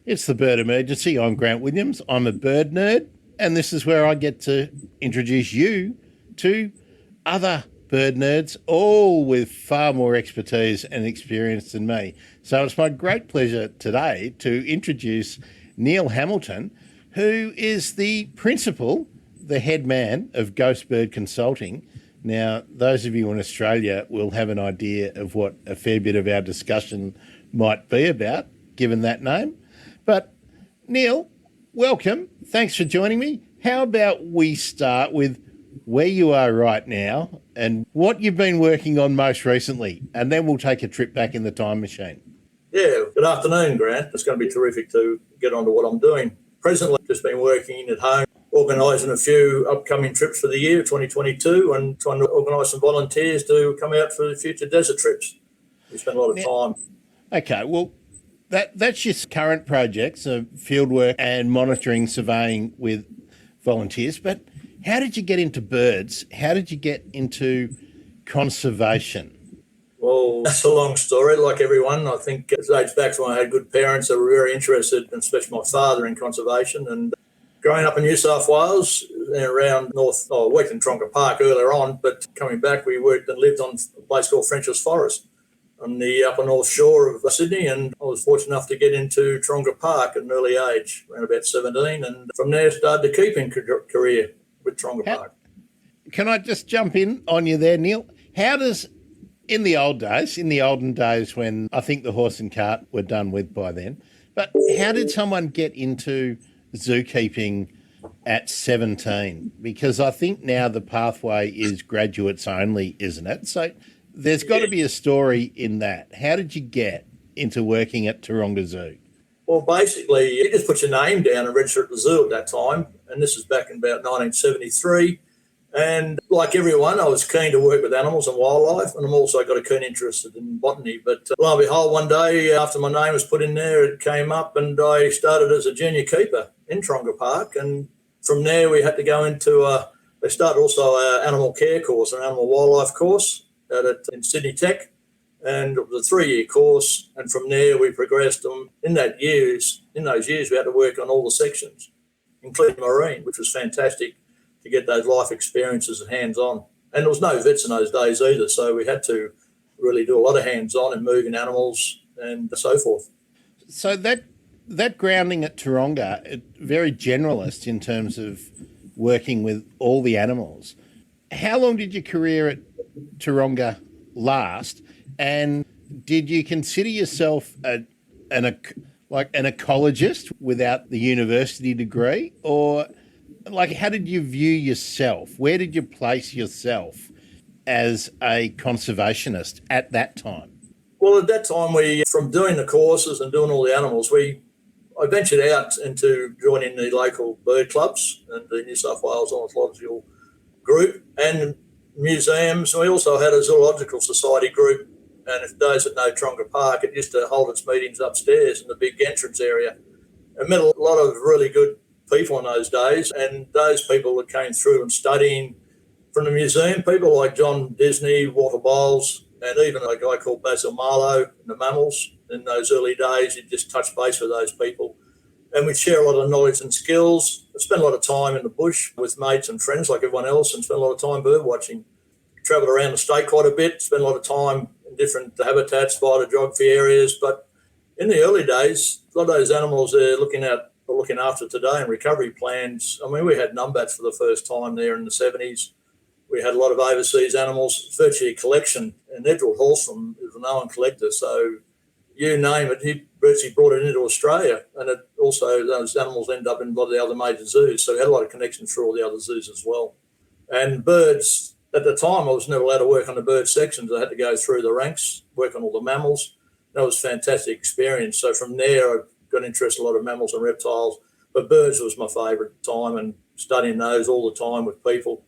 It's the Bird Emergency. I'm Grant Williams. I'm a bird nerd, and this is where I get to introduce you to other bird nerds, all with far more expertise and experience than me. So it's my great pleasure today to introduce Neil Hamilton, who is the principal, the head man of Ghost Bird Consulting. Now, those of you in Australia will have an idea of what a fair bit of our discussion might be about, given that name. But Neil, welcome. Thanks for joining me. How about we start with where you are right now and what you've been working on most recently, and then we'll take a trip back in the time machine. Yeah, good afternoon, Grant. It's going to be terrific to get on to what I'm doing. Presently, just been working at home, organising a few upcoming trips for the year 2022 and trying to organise some volunteers to come out for the future desert trips. We spend a lot of time. Okay, well, that's your current project, so fieldwork and monitoring, surveying with volunteers. But how did you get into birds? How did you get into conservation? Well, that's a long story. Like everyone, I think it dates back to when I had good parents that were very interested, and especially my father, in conservation. And growing up in New South Wales, around north, I worked in Tooronga Park earlier on, but coming back, we worked and lived on a place called French's Forest on the upper north shore of Sydney, and I was fortunate enough to get into Tooronga Park at an early age, around about 17, and from there started a keeping career with Tooronga Park. Can I just jump in on you there, Neil? How does, in the olden days when I think the horse and cart were done with by then, but how did someone get into zookeeping at 17? Because I think now the pathway is graduates only, isn't it? So there's got to be a story in that. How did you get into working at Tooronga Zoo? Well, basically, you just put your name down and register at the zoo at that time. And this is back in about 1973. And like everyone, I was keen to work with animals and wildlife. And I'm also got a keen interest in botany. But lo and behold, one day after my name was put in there, it came up and I started as a junior keeper in Tooronga Park. And from there, we had to go into they started also an animal care course, an animal wildlife course in Sydney Tech, and it was a 3-year course. And from there, we progressed. In those years, we had to work on all the sections, including marine, which was fantastic to get those life experiences and hands-on. And there was no vets in those days either, so we had to really do a lot of hands-on and moving animals and so forth. So that grounding at Tooronga, very generalist in terms of working with all the animals. How long did your career at Tooronga last, and did you consider yourself an ecologist without the university degree, or how did you view yourself? Where did you place yourself as a conservationist at that time? Well, at that time, from doing the courses and doing all the animals, I ventured out into joining the local bird clubs and the New South Wales Ornithological Group and museums. We also had a zoological society group, and for those that know Tooronga Park, it used to hold its meetings upstairs in the big entrance area. I met a lot of really good people in those days, and those people that came through and studying from the museum, people like John Disney, Walter Bowles, and even a guy called Basil Marlowe in the mammals. In those early days, you just touch base with those people. And we'd share a lot of knowledge and skills. I spent a lot of time in the bush with mates and friends like everyone else, and spent a lot of time bird watching. Travelled around the state quite a bit, spent a lot of time in different habitats, phytogeography areas. But in the early days, a lot of those animals they're looking after today and recovery plans. I mean, we had numbats for the first time there in the 70s. We had a lot of overseas animals, virtually a collection. And Edward Halston is a known collector, so you name it, he virtually brought it into Australia. And it also, those animals end up in a lot of the other major zoos. So we had a lot of connections through all the other zoos as well. And birds, at the time, I was never allowed to work on the bird sections. I had to go through the ranks, work on all the mammals. That was a fantastic experience. So from there, I got interested in a lot of mammals and reptiles. But birds was my favourite time, and studying those all the time with people.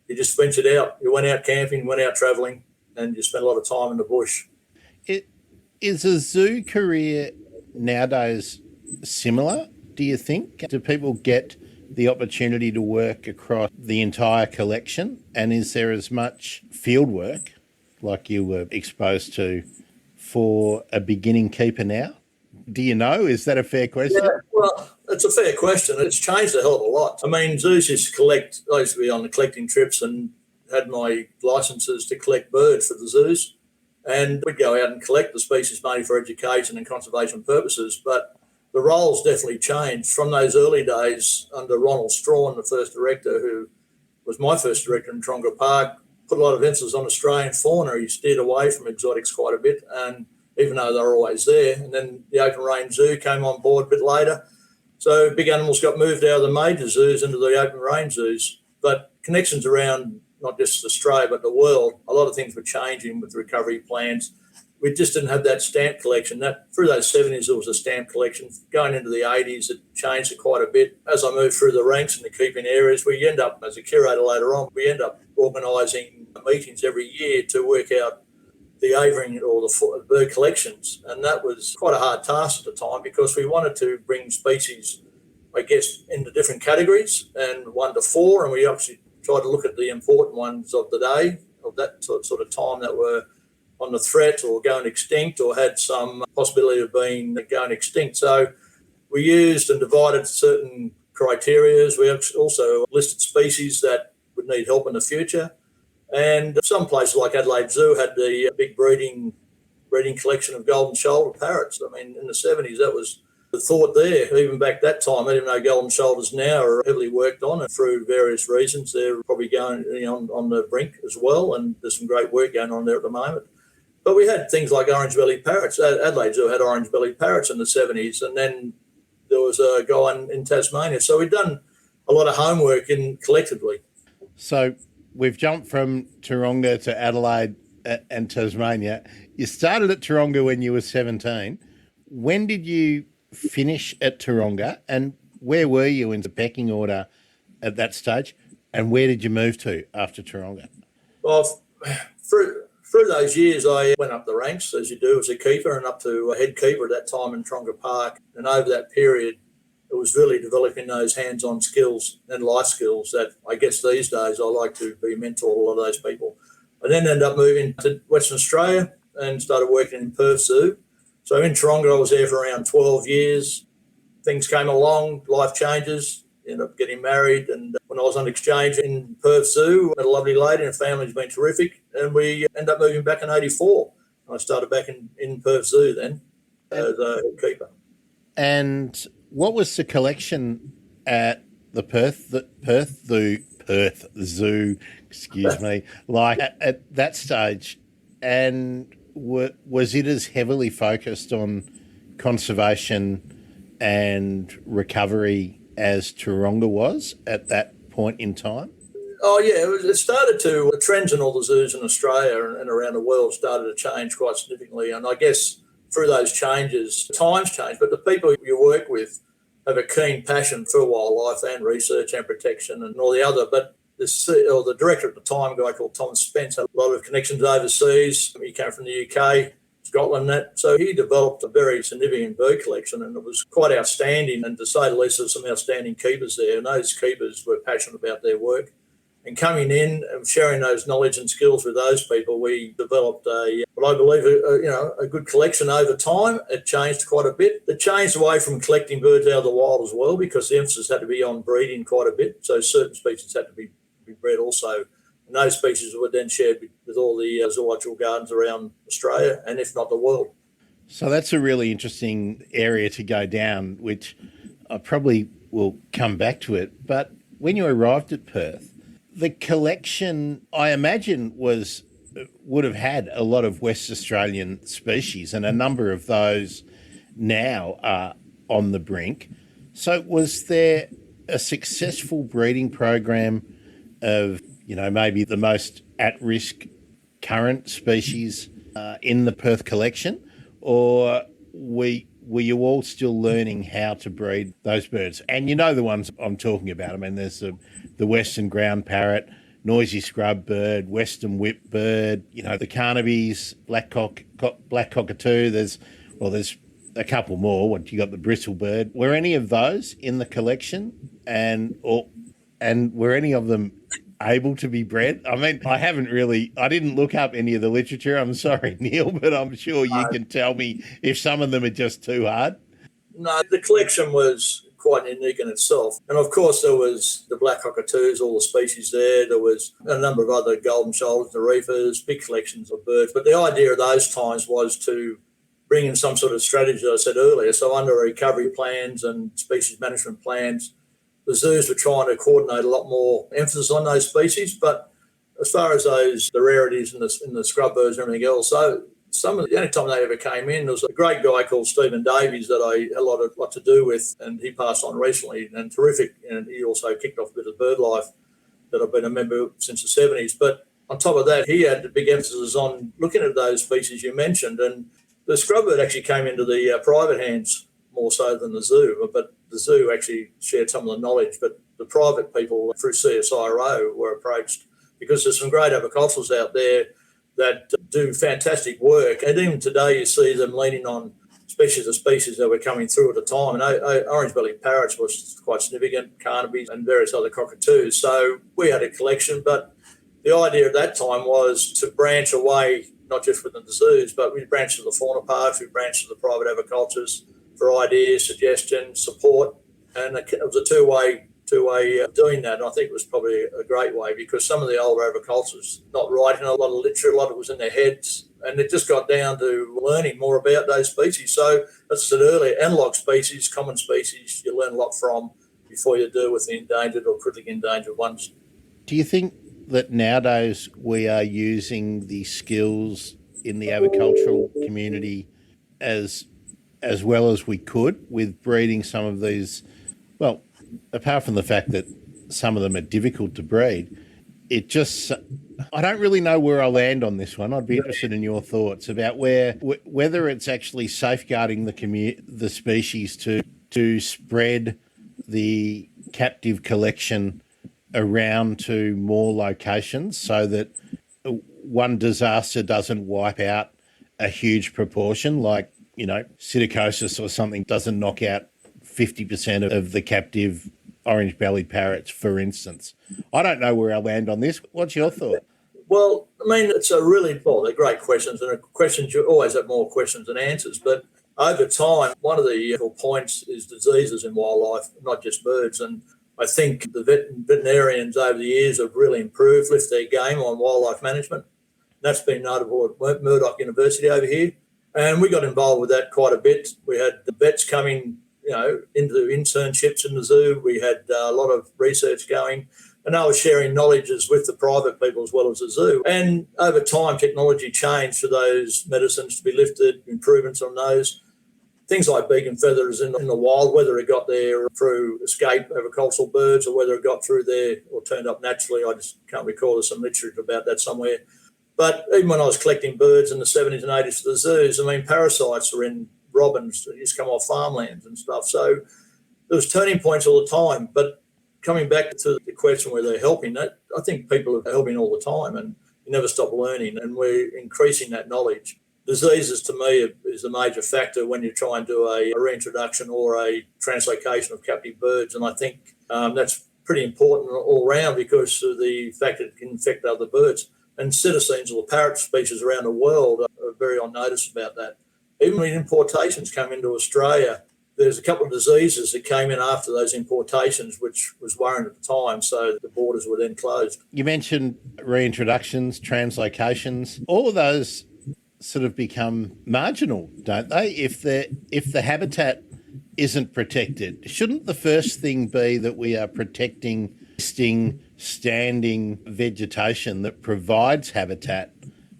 You just ventured out. You went out camping, went out travelling, and you spent a lot of time in the bush. Is a zoo career nowadays similar, do you think? Do people get the opportunity to work across the entire collection? And is there as much field work like you were exposed to for a beginning keeper now? Do you know? Is that a fair question? Yeah, well, it's a fair question. It's changed a hell of a lot. I mean, zoos used to collect, I used to be on the collecting trips and had my licenses to collect birds for the zoos. And we'd go out and collect the species mainly for education and conservation purposes. But the roles definitely changed from those early days under Ronald Strawn, the first director, who was my first director in Tooronga Park, put a lot of emphasis on Australian fauna. He steered away from exotics quite a bit, and even though they were always there. And then the open range zoo came on board a bit later. So big animals got moved out of the major zoos into the open range zoos. But connections around not just Australia, but the world, a lot of things were changing with recovery plans. We just didn't have that stamp collection. That through those 70s, there was a stamp collection. Going into the 80s, it changed it quite a bit. As I moved through the ranks in the keeping areas, we end up, as a curator later on, we end up organising meetings every year to work out the aviary or the bird collections. And that was quite a hard task at the time because we wanted to bring species, I guess, into different categories and 1 to 4. And we actually tried to look at the important ones of the day, of that sort of time that were on the threat or going extinct or had some possibility of being going extinct. So we used and divided certain criteria. We also listed species that would need help in the future. And some places like Adelaide Zoo had the big breeding collection of golden shoulder parrots. I mean, in the 70s, that was the thought there. Even back that time, I didn't know golden shoulders now are heavily worked on, and through various reasons, they're probably going on the brink as well. And there's some great work going on there at the moment. But we had things like orange-bellied parrots. Adelaide Zoo had orange-bellied parrots in the 70s, and then there was a guy in Tasmania. So we'd done a lot of homework collectively. So we've jumped from Tooronga to Adelaide and Tasmania. You started at Tooronga when you were 17. When did you finish at Tooronga, and where were you in the pecking order at that stage, and where did you move to after Tooronga? Well, through those years, I went up the ranks, as you do as a keeper, and up to a head keeper at that time in Tooronga Park. And over that period, it was really developing those hands-on skills and life skills that I guess these days I like to be a mentor to a lot of those people. I then ended up moving to Western Australia and started working in Perth Zoo. So in Tooronga, I was there for around 12 years. Things came along, life changes, ended up getting married. And when I was on exchange in Perth Zoo, I met a lovely lady and her family's been terrific. And we ended up moving back in 84. I started back in Perth Zoo then as a keeper. And what was the collection at the Perth Zoo, excuse me, like at that stage? And was it as heavily focused on conservation and recovery as Tooronga was at that point in time? Oh, yeah, it started to, the trends in all the zoos in Australia and around the world started to change quite significantly. And I guess through those changes, times change, but the people you work with have a keen passion for wildlife and research and protection and all the other. But the director at the time, a guy called Tom Spence, had a lot of connections overseas. He came from the UK, Scotland, so he developed a very significant bird collection, and it was quite outstanding. And to say the least, there's some outstanding keepers there, and those keepers were passionate about their work. And coming in and sharing those knowledge and skills with those people, we developed what I believe, a good collection over time. It changed quite a bit. It changed away from collecting birds out of the wild as well, because the emphasis had to be on breeding quite a bit. So certain species had to be bred also. And those species were then shared with all the zoological gardens around Australia and if not the world. So that's a really interesting area to go down, which I probably will come back to it. But when you arrived at Perth, the collection, I imagine, would have had a lot of West Australian species, and a number of those now are on the brink. So was there a successful breeding program of, maybe the most at-risk current species in the Perth collection, or were you all still learning how to breed those birds? And you know the ones I'm talking about. I mean, there's the western ground parrot, noisy scrub bird, western whip bird, the carnabies, black cockatoo. There's a couple more. You got the bristle bird. Were any of those in the collection, and were any of them able to be bred? I mean, I didn't look up any of the literature. I'm sorry, Neil, but I'm sure you can tell me if some of them are just too hard. No, the collection was quite unique in itself. And of course, there was the black cockatoos, all the species there. There was a number of other golden shoulders, the reefers, big collections of birds. But the idea of those times was to bring in some sort of strategy, as I said earlier. So under recovery plans and species management plans, the zoos were trying to coordinate a lot more emphasis on those species. But as far as the rarities in the scrub birds and everything else, so the only time they ever came in, there was a great guy called Stephen Davies that I had a lot to do with, and he passed on recently, and terrific. And he also kicked off a bit of bird life that I've been a member of since the 70s. But on top of that, he had a big emphasis on looking at those species you mentioned, and the scrub bird actually came into the private hands more so than the zoo, but the zoo actually shared some of the knowledge. But the private people through CSIRO were approached because there's some great aviculturists out there that do fantastic work. And even today you see them leaning on species that were coming through at the time. And orange-bellied parrots was quite significant, carnabies and various other cockatoos. So we had a collection, but the idea at that time was to branch away, not just within the zoos, but we branched to the fauna parks, we branched to the private aviculturists for ideas, suggestions, support. And it was a two-way doing that. And I think it was probably a great way because some of the older aviculturists not writing a lot of literature, a lot of it was in their heads, and it just got down to learning more about those species. So, as I said earlier, analog species, common species, you learn a lot from before you deal with the endangered or critically endangered ones. Do you think that nowadays we are using the skills in the avicultural community as well as we could with breeding some of these, well, apart from the fact that some of them are difficult to breed, I don't really know where I land on this one. I'd be interested in your thoughts about whether it's actually safeguarding the species to spread the captive collection around to more locations so that one disaster doesn't wipe out a huge proportion, like, psittacosis or something doesn't knock out 50% of the captive orange-bellied parrots, for instance. I don't know where I land on this. What's your thought? Well, I mean, they're great questions, and questions, you always have more questions than answers. But over time, one of the points is diseases in wildlife, not just birds. And I think the veterinarians over the years have really improved, lifted their game on wildlife management. That's been notable at Murdoch University over here. And we got involved with that quite a bit. We had the vets coming into internships in the zoo. We had a lot of research going, and I was sharing knowledges with the private people as well as the zoo. And over time, technology changed for those medicines to be lifted, improvements on those. Things like beacon feathers in the wild, whether it got there through escape agricultural birds or whether it got through there or turned up naturally, I just can't recall. There's some literature about that somewhere. But even when I was collecting birds in the 70s and 80s for the zoos, parasites were in robins that used to come off farmlands and stuff. So there was turning points all the time. But coming back to the question where they're helping, I think people are helping all the time, and you never stop learning, and we're increasing that knowledge. Diseases, to me, is a major factor when you try and do a reintroduction or a translocation of captive birds. And I think that's pretty important all around because of the fact that it can infect other birds. And cetaceans, or the parrot species around the world, are very on notice about that. Even when importations come into Australia, there's a couple of diseases that came in after those importations, which was worrying at the time, so the borders were then closed. You mentioned reintroductions, translocations. All of those sort of become marginal, don't they? If the habitat isn't protected, shouldn't the first thing be that we are protecting standing vegetation that provides habitat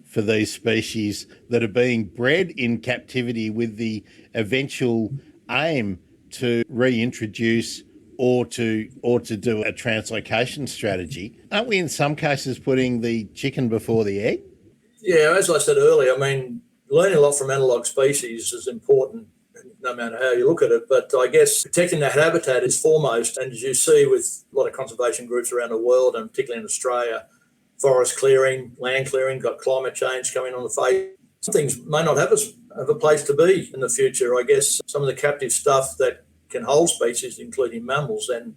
for these species that are being bred in captivity with the eventual aim to reintroduce or to do a translocation strategy? Aren't we in some cases putting the chicken before the egg? Yeah, as I said earlier, learning a lot from analog species is important no matter how you look at it. But I guess protecting that habitat is foremost. And as you see with a lot of conservation groups around the world, and particularly in Australia, forest clearing, land clearing, got climate change coming on the face. Some things may not have a place to be in the future. I guess some of the captive stuff that can hold species, including mammals, and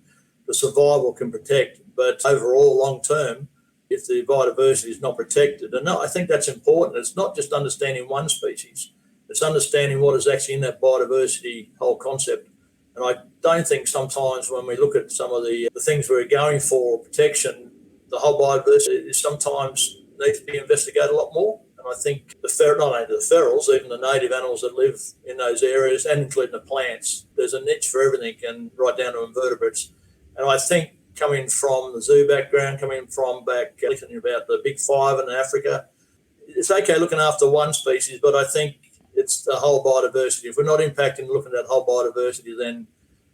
the survival can protect. But overall, long term, if the biodiversity is not protected, and I think that's important. It's not just understanding one species. It's understanding what is actually in that biodiversity whole concept. And I don't think sometimes when we look at some of the things we're going for protection, the whole biodiversity is sometimes needs to be investigated a lot more. And I think not only the ferals, even the native animals that live in those areas, and including the plants, there's a niche for everything, and right down to invertebrates. And I think coming from the zoo background, coming from back thinking about the big five in Africa, it's okay looking after one species, but I think it's the whole biodiversity. If we're not impacting looking at that whole biodiversity, then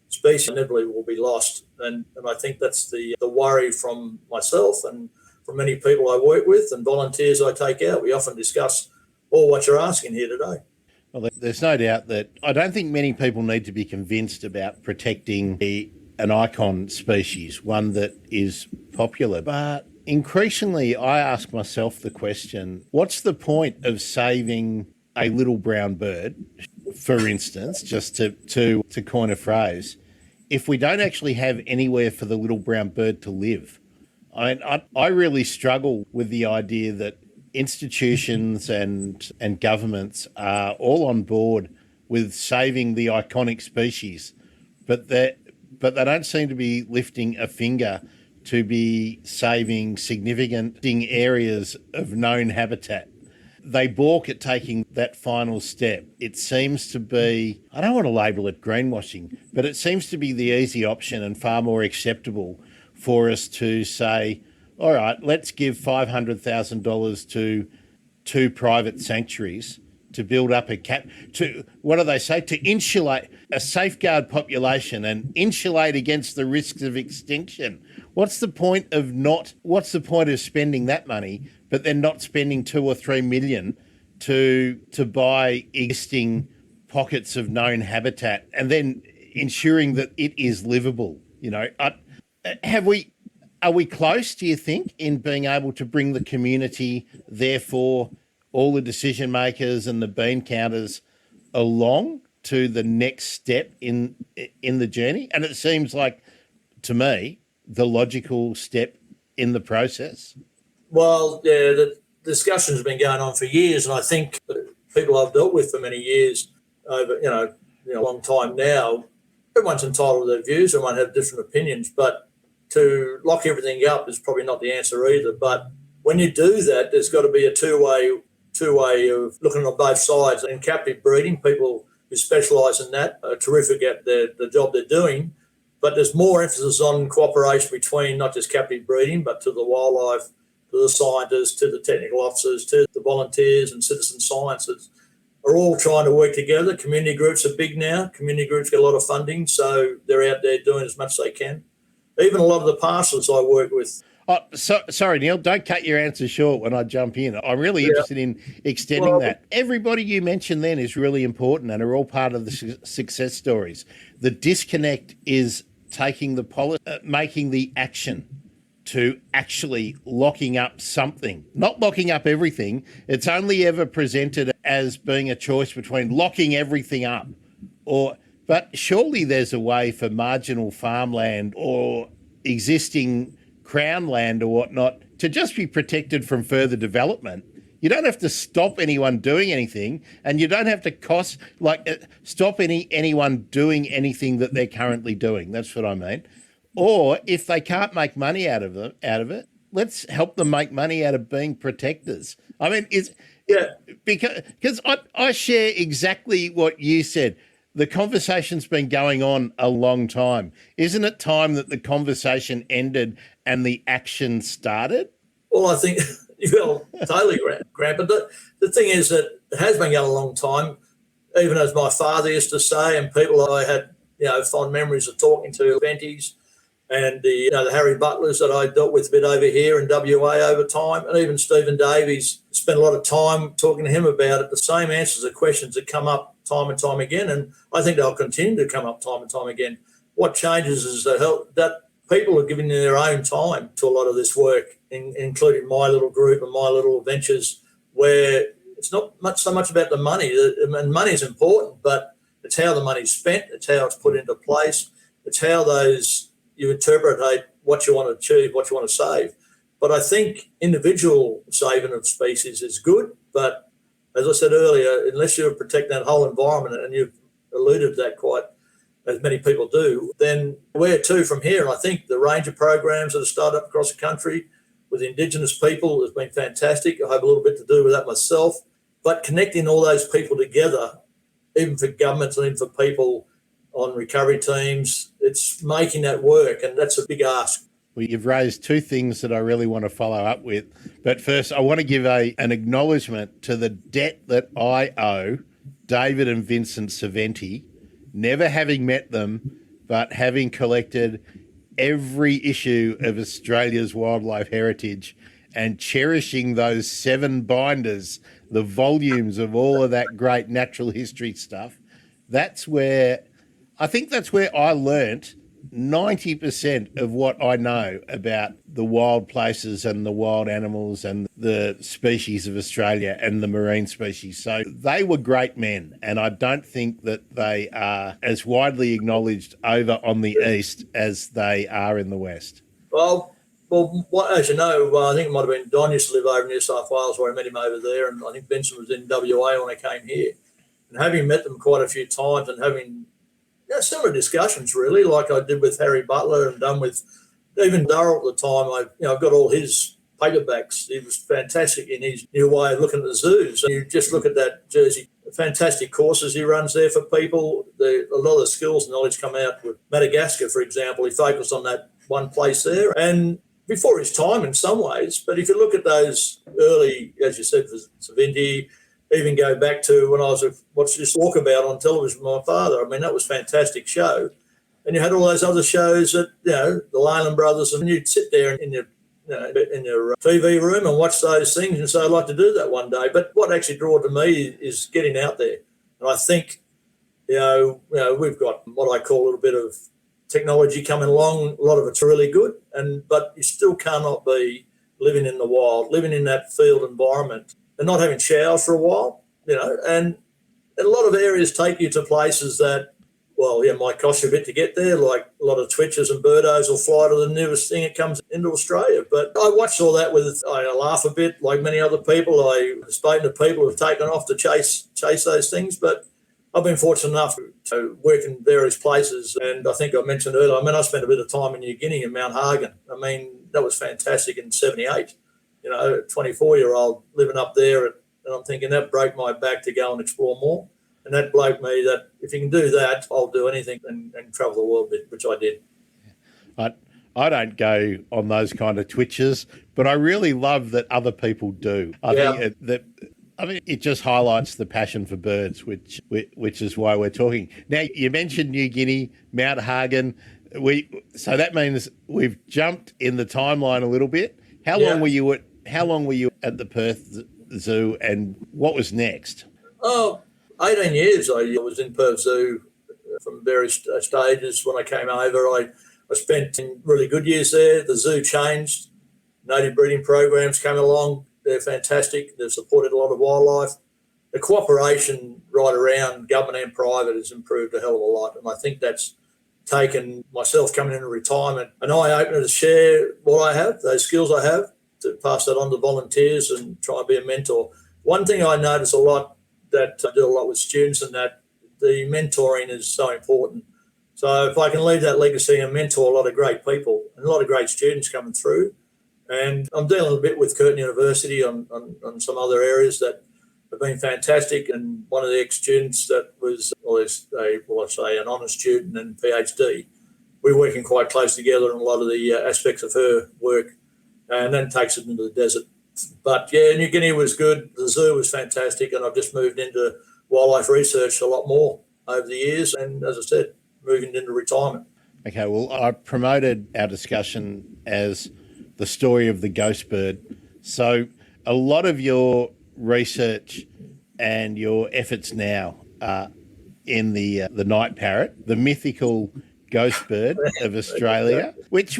species inevitably will be lost. And I think that's the worry from myself and from many people I work with and volunteers I take out. We often discuss all what you're asking here today. Well, there's no doubt that I don't think many people need to be convinced about protecting an icon species, one that is popular. But increasingly, I ask myself the question, what's the point of saving a little brown bird, for instance, just to coin a phrase, if we don't actually have anywhere for the little brown bird to live? I really struggle with the idea that institutions and governments are all on board with saving the iconic species, but they don't seem to be lifting a finger to be saving significant areas of known habitat. They balk at taking that final step. It seems to be, I don't want to label it greenwashing, but it seems to be the easy option and far more acceptable for us to say, all right, let's give $500,000 to 2 private sanctuaries to build up to insulate a safeguard population and insulate against the risks of extinction. What's the point of spending that money, but then not spending 2 or 3 million to buy existing pockets of known habitat and then ensuring that it is livable? Are we close, do you think, in being able to bring the community, therefore all the decision makers and the bean counters, along to the next step in the journey? And it seems like, to me, the logical step in the process. Well, yeah, the discussion has been going on for years, and I think people I've dealt with for many years, over a long time now, everyone's entitled to their views, everyone have different opinions, but to lock everything up is probably not the answer either. But when you do that, there's got to be a two-way of looking on both sides. In captive breeding, people who specialise in that are terrific at the job they're doing, but there's more emphasis on cooperation between not just captive breeding, but to the wildlife, to the scientists, to the technical officers, to the volunteers and citizen sciences are all trying to work together. Community groups are big now. Community groups get a lot of funding, so they're out there doing as much as they can. Even a lot of the pastoralists I work with. Oh, sorry, Neil, don't cut your answer short when I jump in. I'm really interested in extending that. Everybody you mentioned then is really important and are all part of the success stories. The disconnect is taking the policy, making the action to actually locking up something, not locking up everything. It's only ever presented as being a choice between locking everything up but surely there's a way for marginal farmland or existing crown land or whatnot to just be protected from further development. You don't have to stop anyone doing anything, and you don't have to stop anyone doing anything that they're currently doing. That's what I mean. Or if they can't make money out of it, let's help them make money out of being protectors. I mean, because I share exactly what you said. The conversation's been going on a long time. Isn't it time that the conversation ended and the action started? Well, I think totally, Grant. But the thing is that it has been going a long time, even as my father used to say, and people I had, fond memories of talking to, Benties and the Harry Butlers that I dealt with a bit over here in WA over time, and even Stephen Davies, spent a lot of time talking to him about it. The same answers to questions that come up time and time again, and I think they'll continue to come up time and time again. What changes is that people are giving their own time to a lot of this work, including my little group and my little ventures, where it's not so much about the money. And money is important, but it's how the money's spent, it's how it's put into place, it's how you interpret what you want to achieve, what you want to save. But I think individual saving of species is good, but as I said earlier, unless you protect that whole environment, and you've alluded to that quite as many people do, then where to from here? And I think the range of programs that have started up across the country with Indigenous people has been fantastic. I have a little bit to do with that myself. But connecting all those people together, even for governments and even for people on recovery teams, it's making that work, and that's a big ask. Well, you've raised two things that I really want to follow up with. But first, I want to give an acknowledgement to the debt that I owe David and Vincent Saventi, never having met them, but having collected every issue of Australia's wildlife heritage and cherishing those 7 binders, the volumes of all of that great natural history stuff. That's where I learnt 90% of what I know about the wild places and the wild animals and the species of Australia and the marine species. So they were great men, and I don't think that they are as widely acknowledged over on the east as they are in the west. Well, as you know, I think it might have been Don used to live over in New South Wales, where I met him over there, and I think Vincent was in WA when I came here. And having met them quite a few times and having similar discussions, really, like I did with Harry Butler and done with even Darryl at the time. I've got all his paperbacks. He was fantastic in his new way of looking at the zoos. And you just look at that Jersey, fantastic courses he runs there for people. A lot of the skills and knowledge come out with Madagascar, for example. He focused on that one place there. And before his time in some ways, but if you look at those early, as you said, for Saventi, even go back to when I was watching this walkabout on television with my father. I mean, that was a fantastic show. And you had all those other shows that, the Leyland Brothers, and you'd sit there in your TV room and watch those things and say, I'd like to do that one day. But what actually drew to me is getting out there. And I think, we've got what I call a little bit of technology coming along. A lot of it's really good, but you still cannot be living in the wild, living in that field environment and not having showers for a while, and a lot of areas take you to places that, might cost you a bit to get there, like a lot of twitchers and birdos will fly to the nearest thing that comes into Australia. But I watched all that I laugh a bit, like many other people. I've spoken to people who have taken off to chase those things, but I've been fortunate enough to work in various places, and I think I mentioned earlier, I spent a bit of time in New Guinea in Mount Hagen. That was fantastic in 78. A 24-year-old living up there, and I'm thinking that broke my back to go and explore more. And that bloke me that if you can do that, I'll do anything and travel the world a bit, which I did. I don't go on those kind of twitches, but I really love that other people do. I think it just highlights the passion for birds, which is why we're talking. Now, you mentioned New Guinea, Mount Hagen. So that means we've jumped in the timeline a little bit. How long were you at the Perth Zoo, and what was next? 18 years I was in Perth Zoo from various stages. When I came over, I spent really good years there. The zoo changed. Native breeding programs came along. They're fantastic. They've supported a lot of wildlife. The cooperation right around government and private has improved a hell of a lot, and I think that's taken myself coming into retirement an eye-opener to share what I have, those skills I have, to pass that on to volunteers and try and be a mentor. One thing I notice a lot, that I do a lot with students, and that the mentoring is so important. So if I can leave that legacy and mentor a lot of great people and a lot of great students coming through, and I'm dealing a bit with Curtin University on some other areas that have been fantastic. And one of the ex-students that was, an honours student and PhD, we're working quite close together on a lot of the aspects of her work, and then takes it into the desert. But New Guinea was good. The zoo was fantastic, and I've just moved into wildlife research a lot more over the years. And as I said, moving into retirement. Okay, well, I promoted our discussion as the story of the ghost bird. So a lot of your research and your efforts now are in the night parrot, the mythical ghost bird of Australia, which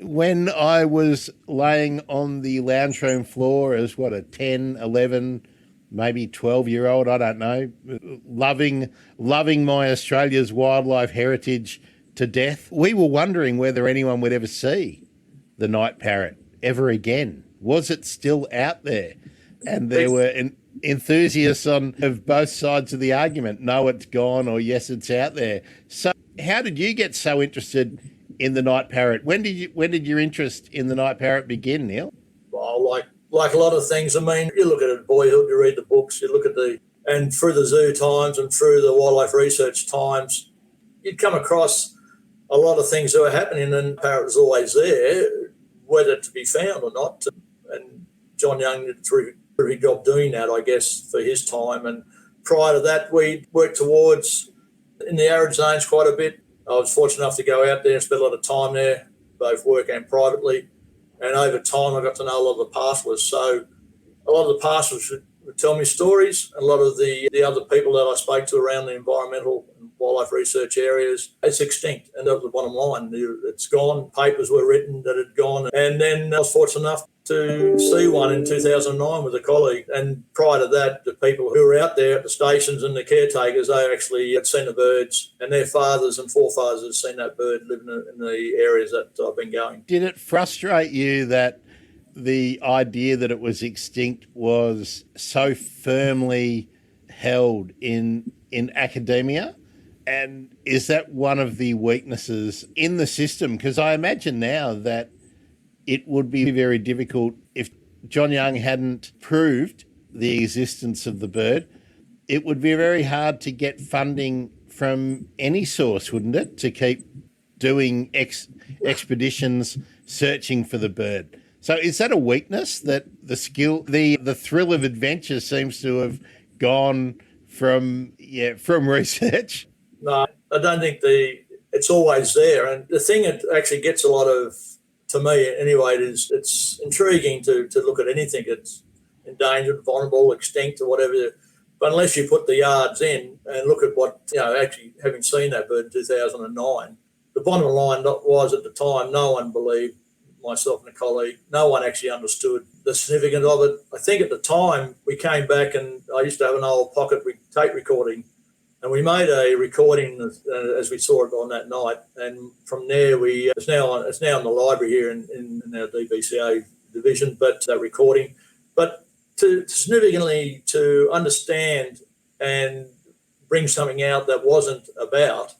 when I was laying on the lounge room floor as a 10, 11, maybe 12-year-old, I don't know, loving my Australia's wildlife heritage to death, we were wondering whether anyone would ever see the night parrot ever again. Was it still out there? And there were enthusiasts of both sides of the argument. No, it's gone, or yes, it's out there. So how did you get so interested in the night parrot? When did your interest in the night parrot begin, Neil? Well, like a lot of things, I mean, you look at it in boyhood, you read the books, you look at and through the zoo times and through the wildlife research times, you'd come across a lot of things that were happening, and parrot was always there, whether to be found or not. And John Young did a terrific job doing that, I guess, for his time. And prior to that, we worked towards in the arid zones quite a bit. I was fortunate enough to go out there and spend a lot of time there, both work and privately. And over time, I got to know a lot of the pastoralists. So a lot of the pastoralists would tell me stories. A lot of the other people that I spoke to around the environmental and wildlife research areas, it's extinct. And that was the bottom line. It's gone. Papers were written that had gone. And then I was fortunate enough to see one in 2009 with a colleague. And prior to that, the people who were out there at the stations and the caretakers, they actually had seen the birds, and their fathers and forefathers had seen that bird living in the areas that I've been going. Did it frustrate you that the idea that it was extinct was so firmly held in academia? And is that one of the weaknesses in the system? Because I imagine now that it would be very difficult if John Young hadn't proved the existence of the bird. It would be very hard to get funding from any source, wouldn't it, to keep doing expeditions searching for the bird? So is that a weakness, that the thrill of adventure seems to have gone from research? No, I don't think it's always there. And the thing that actually gets a lot of, to me anyway, is it's intriguing to look at anything that's endangered, vulnerable, extinct, or whatever. But unless you put the yards in and look at what, actually having seen that bird in 2009, the bottom line was at the time, no one believed, myself and a colleague, no one actually understood the significance of it. I think at the time we came back, and I used to have an old pocket tape recording, and we made a recording as we saw it on that night. And from there, it's now in the library here in our DBCA division, but that recording. But to significantly to understand and bring something out that wasn't about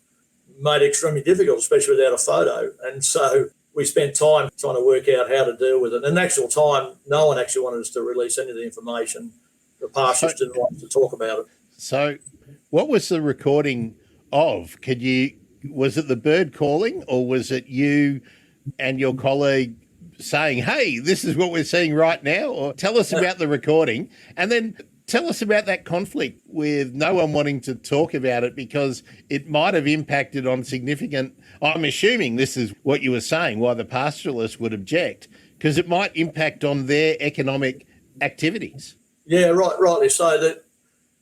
made it extremely difficult, especially without a photo. And so we spent time trying to work out how to deal with it. In actual time, no one actually wanted us to release any of the information. The pastoralists didn't want us to talk about it. So what was the recording of? Was it the bird calling, or was it you and your colleague saying, hey, this is what we're seeing right now? Or tell us about the recording, and then tell us about that conflict with no one wanting to talk about it because it might have impacted on significant, I'm assuming this is what you were saying, why the pastoralists would object, because it might impact on their economic activities. Yeah, rightly so.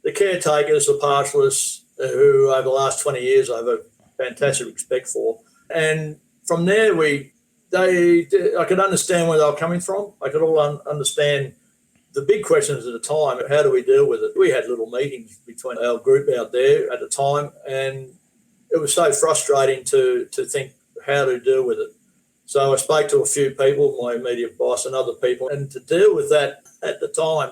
The caretakers, the pastoralists, who over the last 20 years I have a fantastic respect for. And from there, I could understand where they were coming from. I could all understand the big questions at the time. How do we deal with it? We had little meetings between our group out there at the time, and it was so frustrating to think how to deal with it. So I spoke to a few people, my immediate boss and other people, and to deal with that at the time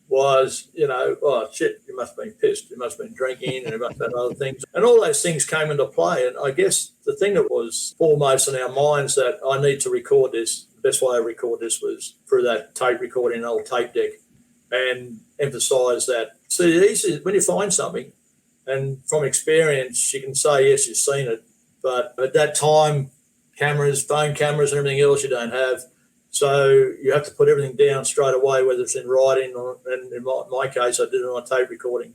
was, oh shit, you must have been pissed, you must have been drinking, and you must have had other things. And all those things came into play. And I guess the thing that was foremost in our minds that I need to record this, the best way I record this was through that tape recording, an old tape deck, and emphasise that. See, when you find something, and from experience, you can say, yes, you've seen it, but at that time, phone cameras and everything else you don't have. So you have to put everything down straight away, whether it's in writing or, and in my case, I did it on a tape recording.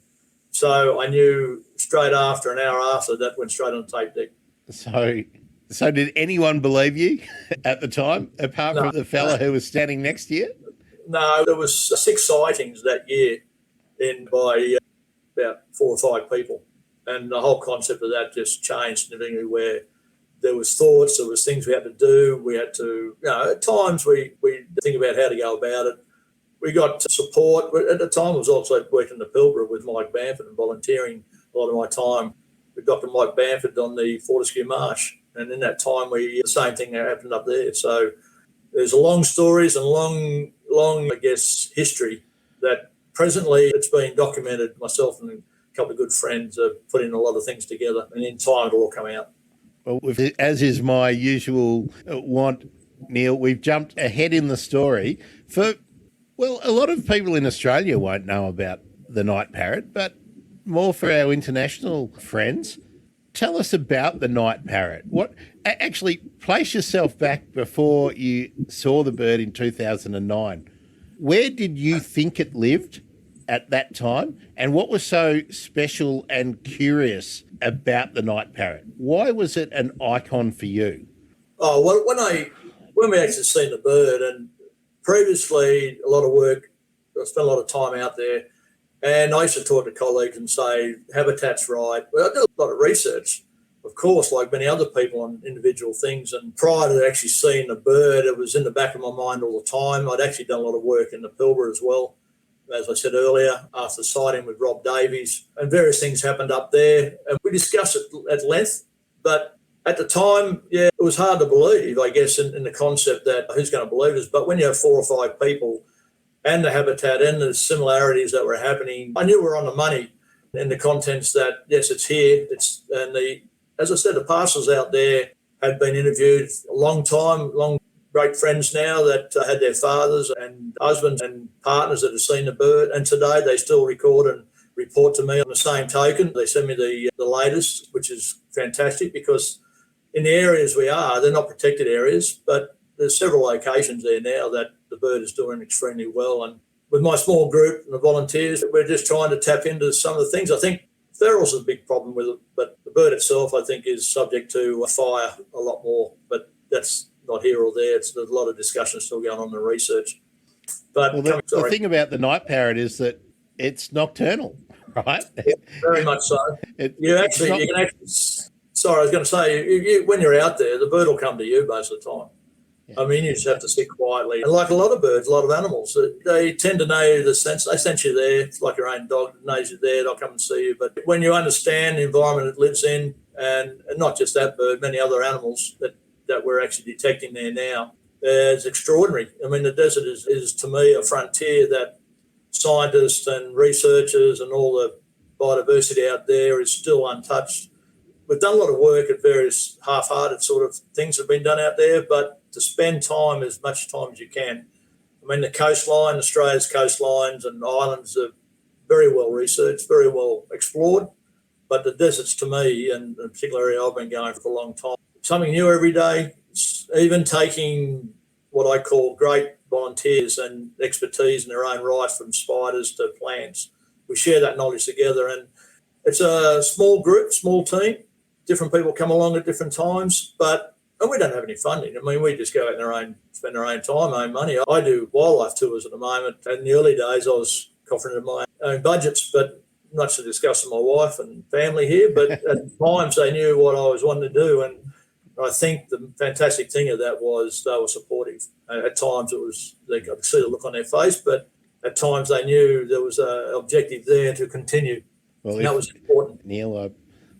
So I knew straight after, an hour after, that went straight on the tape deck. So did anyone believe you at the time, apart from the fella who was standing next to you? No, there was 6 sightings that year by about 4 or 5 people. And the whole concept of that just changed significantly, where there was thoughts, there was things we had to do. We had to, at times we think about how to go about it. We got support. At the time, I was also working in the Pilbara with Mike Bamford and volunteering a lot of my time with Dr. Mike Bamford on the Fortescue Marsh. And in that time, the same thing happened up there. So there's long stories and long, I guess, history that presently it's been documented. Myself and a couple of good friends have put in a lot of things together, and in time it'll all come out. Well, as is my usual want, Neil, we've jumped ahead in the story. A lot of people in Australia won't know about the night parrot, but more for our international friends. Tell us about the night parrot. Actually, place yourself back before you saw the bird in 2009. Where did you think it lived at that time? And what was so special and curious about the night parrot? Why was it an icon for you? Oh, well, when we actually seen the bird, and previously a lot of work, I spent a lot of time out there, and I used to talk to colleagues and say, habitat's right. Well, I did a lot of research, of course, like many other people on individual things. And prior to actually seeing the bird, it was in the back of my mind all the time. I'd actually done a lot of work in the Pilbara as well, as I said earlier, after sighting with Rob Davies, and various things happened up there. And we discussed it at length, but at the time, it was hard to believe, I guess, in the concept that who's going to believe us. But when you have 4 or 5 people and the habitat and the similarities that were happening, I knew we were on the money in the contents that, yes, it's here. As I said, the parcels out there had been interviewed a long time, great friends now that had their fathers and husbands and partners that have seen the bird. And today they still record and report to me on the same token. They send me the latest, which is fantastic, because in the areas we are, they're not protected areas, but there's several locations there now that the bird is doing extremely well. And with my small group and the volunteers, we're just trying to tap into some of the things. I think ferals is a big problem with it, but the bird itself, I think, is subject to fire a lot more. But that's not here or there. There's a lot of discussion still going on in the research. But the thing about the night parrot is that it's nocturnal, right? Yeah, very much so. Sorry, I was going to say, when you're out there, the bird will come to you most of the time. Yeah. I mean, you just have to sit quietly. And like a lot of birds, a lot of animals, they tend to know the sense. They sense you there. It's like your own dog knows you're there. They'll come and see you. But when you understand the environment it lives in, and not just that bird, many other animals that we're actually detecting there now, it's extraordinary. I mean, the desert is to me a frontier that scientists and researchers and all the biodiversity out there is still untouched. We've done a lot of work at various half-hearted sort of things that have been done out there, but to spend time, as much time as you can. I mean, the coastline, Australia's coastlines and islands are very well researched, very well explored, but the deserts to me, and in a particular area I've been going for a long time, something new every day, even taking what I call great volunteers and expertise in their own right, from spiders to plants. We share that knowledge together, and it's a small group, small team. Different people come along at different times, and we don't have any funding. I mean, we just go out spend our own time, own money. I do wildlife tours at the moment. And in the early days, I was confident in my own budgets, but much to discuss with my wife and family here. But at times, they knew what I was wanting to do. And I think the fantastic thing of that was they were supportive. At times, they could see the look on their face, but at times they knew there was an objective there to continue. Well, that was important. Neil, I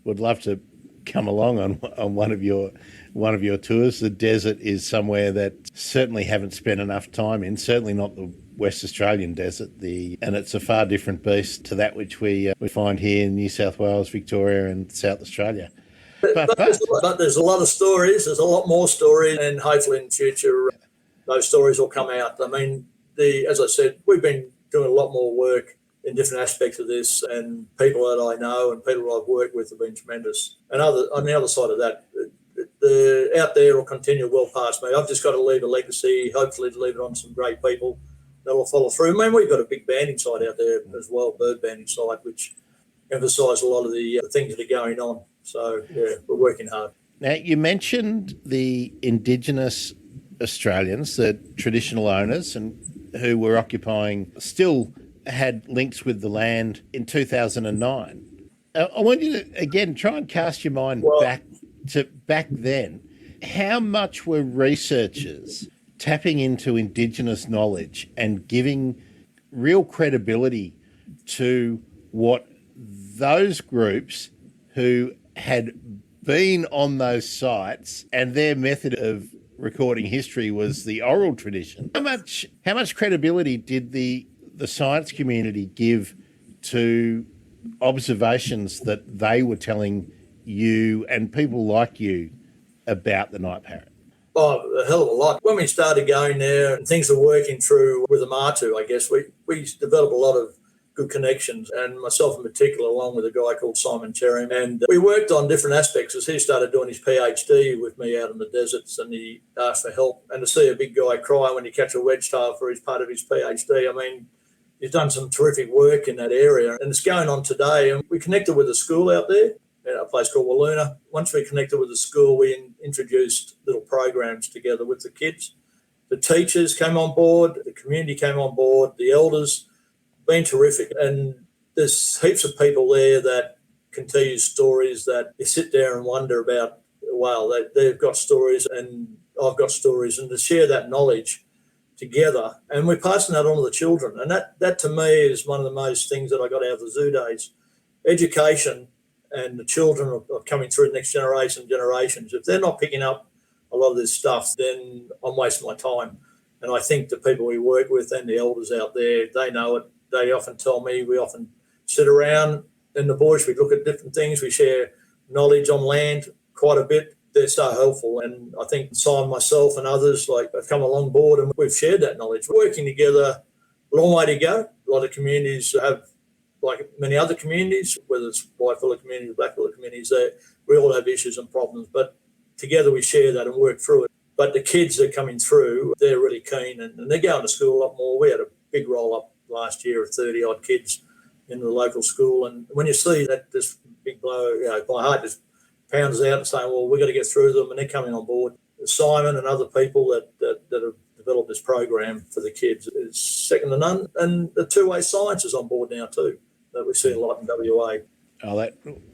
would love to come along on one of your tours. The desert is somewhere that certainly haven't spent enough time in. Certainly not the West Australian desert. And it's a far different beast to that which we find here in New South Wales, Victoria, and South Australia. But there's a lot of stories. There's a lot more stories, and hopefully in future those stories will come out. I mean, as I said, we've been doing a lot more work in different aspects of this, and people that I know and people I've worked with have been tremendous. And on the other side of that, the out there will continue well past me. I've just got to leave a legacy, hopefully to leave it on some great people that will follow through. I mean, we've got a big banding site out there as well, bird banding site, which emphasise a lot of the things that are going on. So, we're working hard. Now, you mentioned the Indigenous Australians, the traditional owners, and who were still had links with the land in 2009. I want you to, again, try and cast your mind back then. How much were researchers tapping into Indigenous knowledge and giving real credibility to what those groups who had been on those sites, and their method of recording history was the oral tradition? How much credibility did the the science community give to observations that they were telling you and people like you about the night parrot? Oh, a hell of a lot. When we started going there and things were working through with the Martu, I guess, we developed a lot of good connections, and myself in particular, along with a guy called Simon Cherry. And we worked on different aspects as he started doing his PhD with me out in the deserts, and he asked for help. And to see a big guy cry when you catch a wedge-tail for his part of his PhD, I mean, he's done some terrific work in that area, and it's going on today. And we connected with a school out there, a place called Walloona. Once we connected with the school, we introduced little programs together with the kids. The teachers came on board, the community came on board, the elders. Been terrific. And there's heaps of people there that can tell you stories that you sit there and wonder about. Wow, they've got stories and I've got stories, and to share that knowledge together. And we're passing that on to the children. And that to me is one of the most things that I got out of the zoo days. Education and the children are coming through the next generations. If they're not picking up a lot of this stuff, then I'm wasting my time. And I think the people we work with and the elders out there, they know it. They often tell me, we often sit around in the bush, we look at different things, we share knowledge on land quite a bit. They're so helpful. And I think Simon, myself and others have come along board and we've shared that knowledge. Working together, a long way to go. A lot of communities have, like many other communities, whether it's white-fella communities, black-fella communities, we all have issues and problems, but together we share that and work through it. But the kids that are coming through, they're really keen and they're going to school a lot more. We had a big roll-up last year of 30-odd kids in the local school. And when you see that, this big blow, my heart just pounds out and saying, well, we've got to get through them, and they're coming on board. Simon and other people that have developed this program for the kids is second to none. And the two-way science is on board now too, that we see a lot in WA.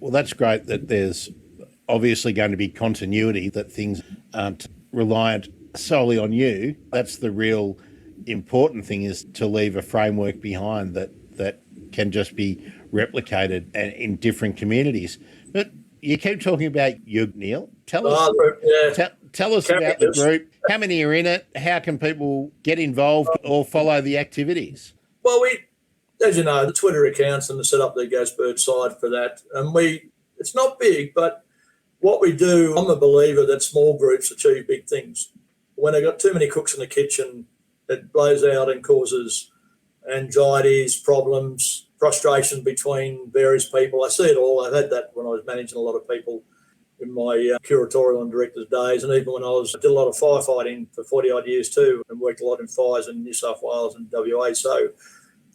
That's great that there's obviously going to be continuity, that things aren't reliant solely on you. That's the real important thing, is to leave a framework behind that can just be replicated in different communities. But you keep talking about you, Neil. Tell us about the group. How many are in it? How can people get involved or follow the activities? Well, as you know, the Twitter accounts and the setup that goes Birdside for that. And it's not big, but what we do, I'm a believer that small groups achieve big things. When they've got too many cooks in the kitchen, it blows out and causes anxieties, problems, frustration between various people. I see it all. I've had that when I was managing a lot of people in my curatorial and director's days, and even when I did a lot of firefighting for 40-odd years too, and worked a lot in fires in New South Wales and WA. So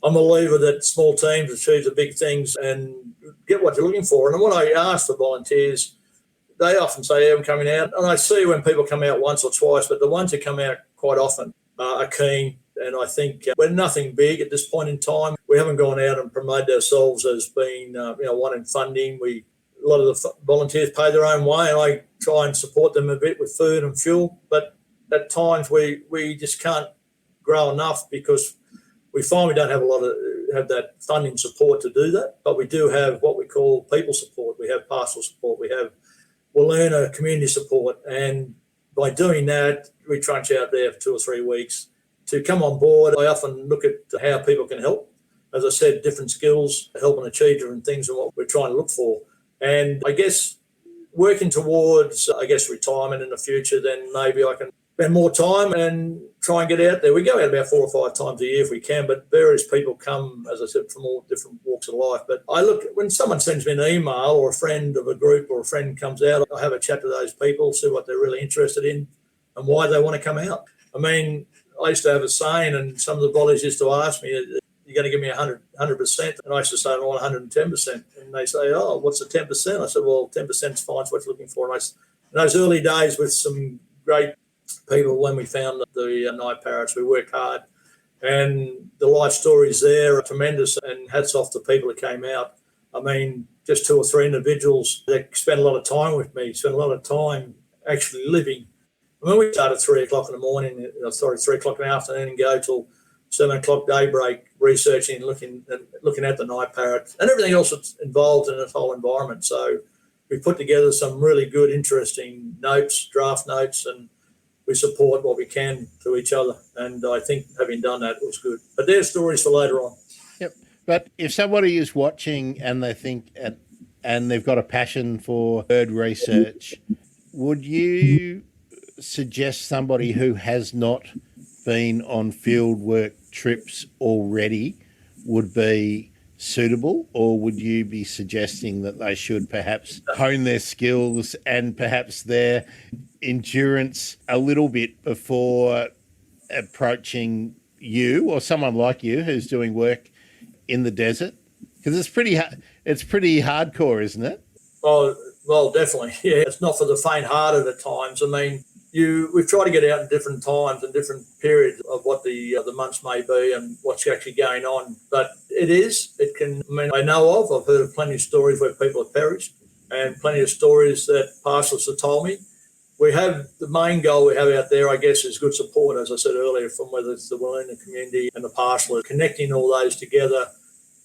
I'm a believer that small teams achieve the big things and get what you're looking for. And when I ask for volunteers, they often say, I'm coming out. And I see when people come out once or twice, but the ones who come out quite often are keen. And I think we're nothing big at this point in time. We haven't gone out and promoted ourselves as being, wanting funding. A lot of the volunteers pay their own way, and I try and support them a bit with food and fuel. But at times we just can't grow enough because we find we don't have that funding support to do that. But we do have what we call people support. We have pastoral support. We have Walloona community support. And by doing that, we trunch out there for 2 or 3 weeks to come on board. I often look at how people can help. As I said, different skills, help and achieve different things and what we're trying to look for. And I guess working towards, retirement in the future, then maybe I can spend more time and try and get out there. We go out about 4 or 5 times a year if we can, but various people come, as I said, from all different walks of life. But I look, when someone sends me an email or a friend of a group or a friend comes out, I have a chat to those people, see what they're really interested in and why they want to come out. I mean, I used to have a saying, and some of the volunteers used to ask me, you're going to give me 100%? And I used to say, I want 110%. And they say, oh, what's the 10%? I said, well, 10% is fine. It's what you're looking for. And in those early days with some great people, when we found the Night Parrots, we worked hard. And the life stories there are tremendous, and hats off to people that came out. I mean, just 2 or 3 individuals that spent a lot of time with me, spent a lot of time actually living. I mean, we start at 3 o'clock in the morning, 3 o'clock in the afternoon, and go till 7 o'clock daybreak, researching, looking at the Night Parrot and everything else that's involved in this whole environment. So we put together some really good, interesting notes, draft notes, and we support what we can to each other. And I think having done that was good. But there's stories for later on. Yep. But if somebody is watching and they think and they've got a passion for bird research, would you suggest somebody who has not been on field work trips already would be suitable, or would you be suggesting that they should perhaps hone their skills and perhaps their endurance a little bit before approaching you or someone like you who's doing work in the desert? Because it's pretty hardcore, isn't it? Well, definitely. Yeah, it's not for the faint-hearted at times. I mean, we've tried to get out in different times and different periods of what the months may be and what's actually going on. But I know of, I've heard of plenty of stories where people have perished and plenty of stories that pastoralists have told me. We have the main goal we have out there, I guess, is good support, as I said earlier, from whether it's the Wiluna community and the pastoralists. Connecting all those together,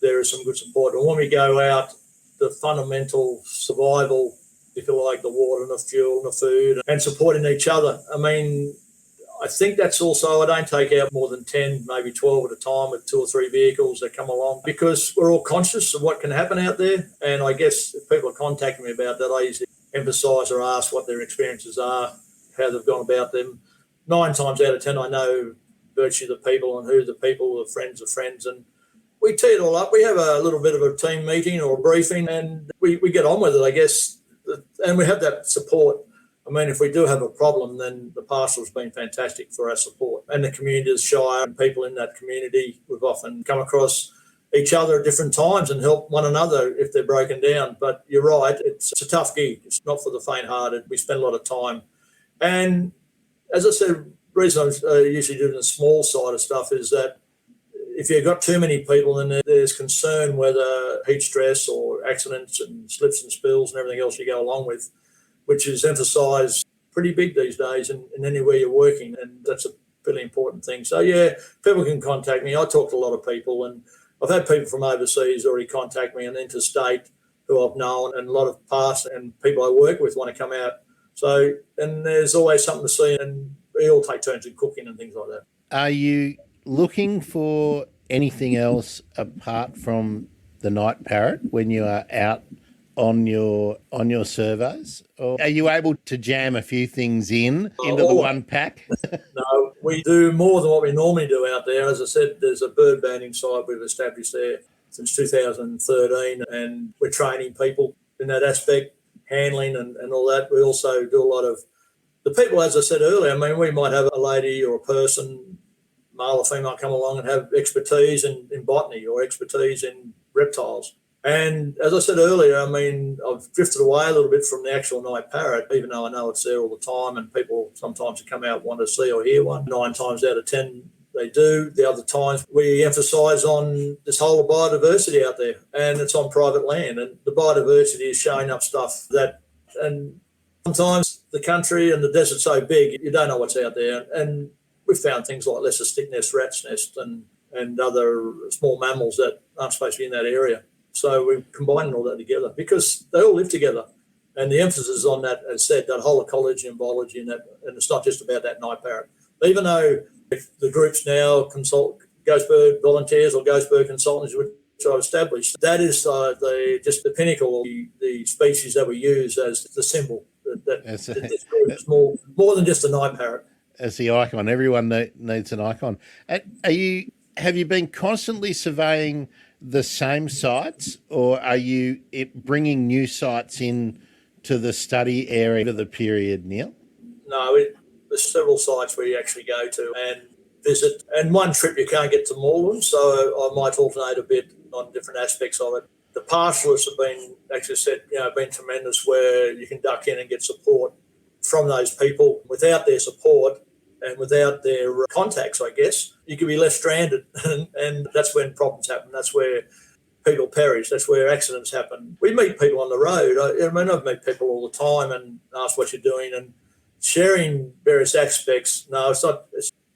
there is some good support. And when we go out, the fundamental survival, if you like, the water and the fuel and the food and supporting each other. I mean, I think that's also, I don't take out more than 10, maybe 12 at a time with 2 or 3 vehicles that come along because we're all conscious of what can happen out there. And I guess if people are contacting me about that, I usually emphasise or ask what their experiences are, how they've gone about them. 9 times out of 10, I know virtually the people and who the people are, friends of friends. And we tee it all up. We have a little bit of a team meeting or a briefing and we get on with it, I guess. And we have that support. I mean, if we do have a problem, then the pastoral's been fantastic for our support. And the community is Shire and people in that community, we've often come across each other at different times and help one another if they're broken down. But you're right, it's a tough gig. It's not for the faint-hearted. We spend a lot of time. And as I said, the reason I usually do the small side of stuff is that if you've got too many people, then there's concern whether heat stress or accidents and slips and spills and everything else you go along with, which is emphasised pretty big these days in anywhere you're working, and that's a really important thing. So, yeah, people can contact me. I talk to a lot of people, and I've had people from overseas already contact me and interstate who I've known, and a lot of past and people I work with want to come out. So, and there's always something to see, and we all take turns in cooking and things like that. Are you looking for anything else apart from the night parrot when you are out on your surveys, or are you able to jam a few things into the one pack? No, we do more than what we normally do out there. As I said, there's a bird banding site we've established there since 2013, and we're training people in that aspect, handling and all that. We also do a lot of the people, as I said earlier. I mean, we might have a lady or a person, male or female, come along and have expertise in botany or expertise in reptiles. And as I said earlier, I mean, I've drifted away a little bit from the actual night parrot, even though I know it's there all the time and people sometimes come out want to see or hear one. 9 times out of 10 they do. The other times we emphasise on this whole biodiversity out there, and it's on private land, and the biodiversity is showing up stuff that, and sometimes the country and the desert's so big you don't know what's out there. And we've found things like lesser stick-nest rat's nest and other small mammals that aren't supposed to be in that area. So we're combining all that together because they all live together. And the emphasis is on that, as said, that whole ecology and biology, and it's not just about that night parrot. Even though the groups now consult ghost bird volunteers or ghost bird consultants, which I've established, that is just the pinnacle of the species that we use as the symbol. That this group is more than just a night parrot. As the icon, everyone needs an icon. Have you been constantly surveying the same sites, or are you bringing new sites in to the study area of the period, Neil? No, there's several sites we actually go to and visit. And one trip you can't get to all of them, so I might alternate a bit on different aspects of it. The pastoralists have been, actually said, been tremendous, where you can duck in and get support from those people. Without their support and without their contacts, I guess, you could be left stranded. And that's when problems happen. That's where people perish. That's where accidents happen. We meet people on the road. I've met people all the time and ask what you're doing and sharing various aspects. No, it's not.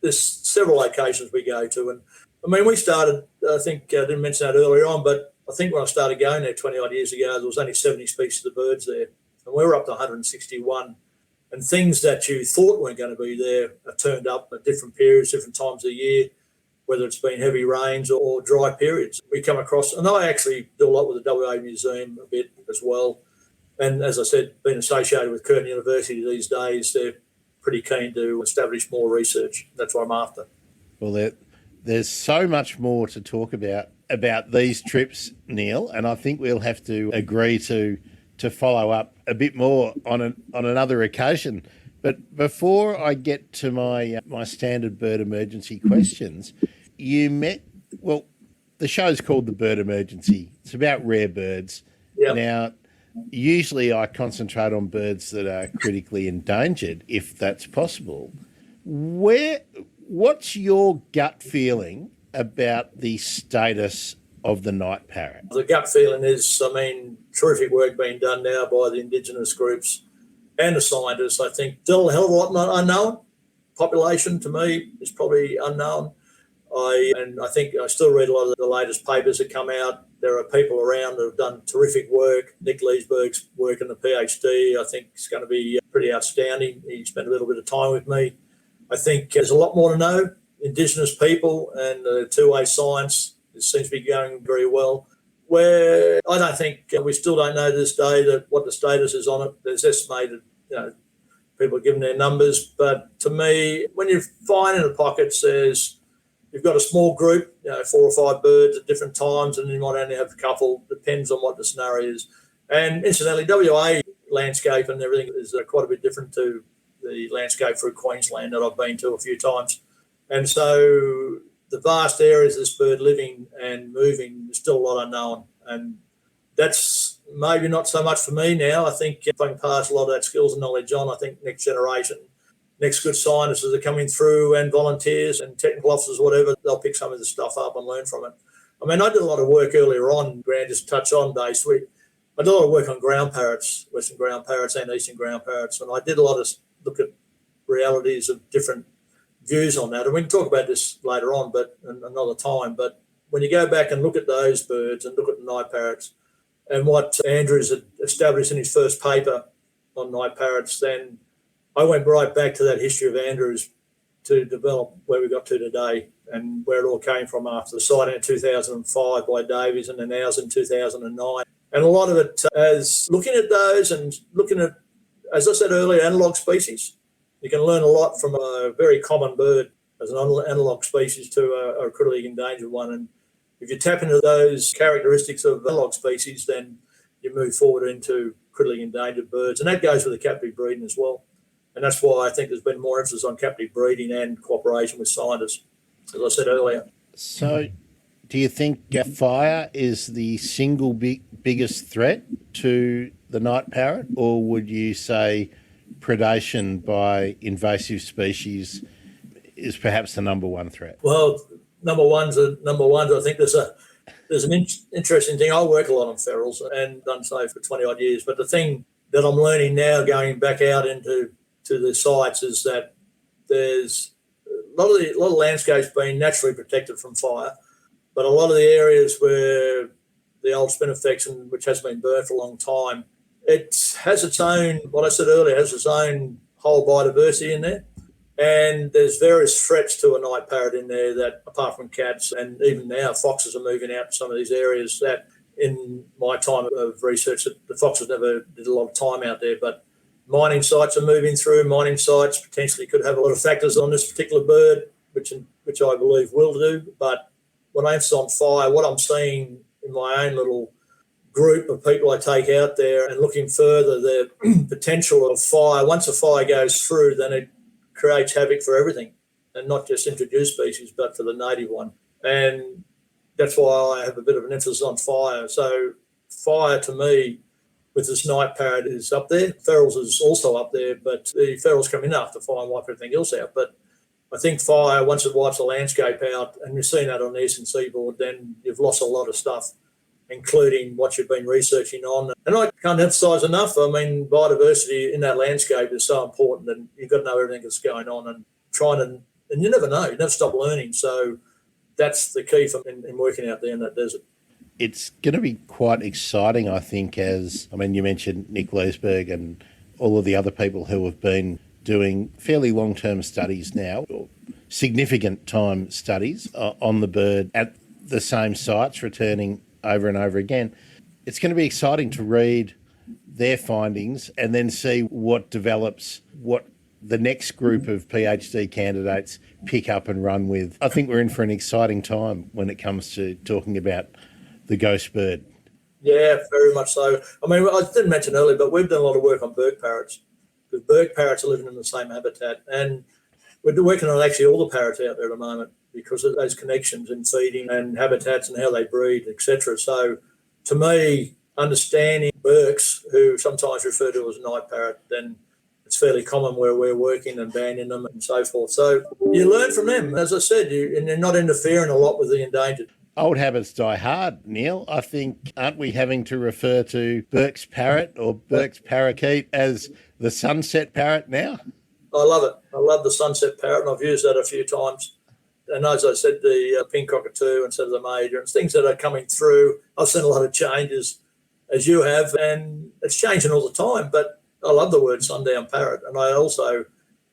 There's several locations we go to. And I mean, we started, I think I didn't mention that earlier on, but I think when I started going there 20 odd years ago, there was only 70 species of birds there. And we were up to 161. And things that you thought weren't going to be there are turned up at different periods, different times of the year, whether it's been heavy rains or dry periods. We come across, and I actually do a lot with the WA Museum a bit as well. And as I said, being associated with Curtin University these days, they're pretty keen to establish more research. That's what I'm after. Well, there's so much more to talk about these trips, Neil, and I think we'll have to agree to follow up a bit more on another occasion. But before I get to my standard bird emergency questions, the show's called The Bird Emergency. It's about rare birds. Yep. Now, usually I concentrate on birds that are critically endangered, if that's possible. What's your gut feeling about the status of the night parrot? The gut feeling is, terrific work being done now by the Indigenous groups and the scientists. I think still a hell of a lot not unknown. Population to me is probably unknown. I think I still read a lot of the latest papers that come out. There are people around that have done terrific work. Nick Leesberg's work in the PhD, I think, is going to be pretty outstanding. He spent a little bit of time with me. I think there's a lot more to know. Indigenous people and two-way science, it seems to be going very well. Where I don't think we still don't know to this day that what the status is on it. There's estimated, people are giving their numbers. But to me, when you find in the pockets, you've got a small group, 4 or 5 birds at different times, and you might only have a couple. Depends on what the scenario is. And incidentally, WA landscape and everything is quite a bit different to the landscape through Queensland that I've been to a few times. And so the vast areas this bird living and moving is still a lot unknown. And that's maybe not so much for me now. I think if I can pass a lot of that skills and knowledge on, I think next generation, next good scientists are coming through and volunteers and technical officers, whatever, they'll pick some of this stuff up and learn from it. I did a lot of work earlier on, Grant, just touch on base. I did a lot of work on ground parrots, western ground parrots and eastern ground parrots, and I did a lot of look at realities of different views on that. And we can talk about this later on, but another time. But when you go back and look at those birds and look at the night parrots and what Andrews had established in his first paper on night parrots, then I went right back to that history of Andrews to develop where we got to today and where it all came from after the sighting in 2005 by Davies and then ours in 2009. And a lot of it as looking at those and looking at, as I said earlier, analogue species. You can learn a lot from a very common bird as an analogue species to a critically endangered one. And if you tap into those characteristics of analogue species, then you move forward into critically endangered birds. And that goes with the captive breeding as well. And that's why I think there's been more emphasis on captive breeding and cooperation with scientists, as I said earlier. So do you think fire is the single biggest threat to the night parrot, or would you say predation by invasive species is perhaps the number one threat? Well, number ones. I think there's an interesting thing. I work a lot on ferals and done so for 20 odd years. But the thing that I'm learning now, going back out into the sites, is that there's a lot of landscapes being naturally protected from fire, but a lot of the areas where the old spinifex, which has been burnt for a long time, it has its own, what I said earlier, has its own whole biodiversity in there. And there's various threats to a night parrot in there that, apart from cats, and even now foxes are moving out to some of these areas that in my time of research, the foxes never did a lot of time out there, but mining sites are moving through. Mining sites potentially could have a lot of factors on this particular bird, which I believe will do. But when I emphasize on fire, what I'm seeing in my own little group of people I take out there and looking further, the potential of fire, once a fire goes through, then it creates havoc for everything, and not just introduced species, but for the native one. And that's why I have a bit of an emphasis on fire. So fire to me, with this night parrot, is up there. Ferals is also up there, but the ferals come in after fire and wipe everything else out. But I think fire, once it wipes the landscape out, and you've seen that on the eastern seaboard, then you've lost a lot of stuff, including what you've been researching on. And I can't emphasise enough, biodiversity in that landscape is so important, and you've got to know everything that's going on and and you never know, you never stop learning. So that's the key in working out there in that desert. It's going to be quite exciting, I think, you mentioned Nick Leesberg and all of the other people who have been doing fairly long-term studies now, or significant time studies on the bird at the same sites, returning over and over again. It's going to be exciting to read their findings and then see what develops, what the next group of PhD candidates pick up and run with. I think we're in for an exciting time when it comes to talking about the ghost bird. Yeah, very much so. I mean, I didn't mention earlier, but we've done a lot of work on bird parrots, because bird parrots are living in the same habitat. And we're working on actually all the parrots out there at the moment because of those connections in feeding and habitats and how they breed, etc. So to me, understanding birks, who sometimes refer to as night parrot, then it's fairly common where we're working and banding them and so forth. So you learn from them, as I said, and you're not interfering a lot with the endangered. Old habits die hard, Neil. I think, aren't we having to refer to Burke's parrot or Burke's parakeet as the Sunset Parrot now? I love it. I love the Sunset Parrot, and I've used that a few times. And as I said, the pink cockatoo instead of the major, and things that are coming through. I've seen a lot of changes, as you have, and it's changing all the time. But I love the word sundown parrot, and I also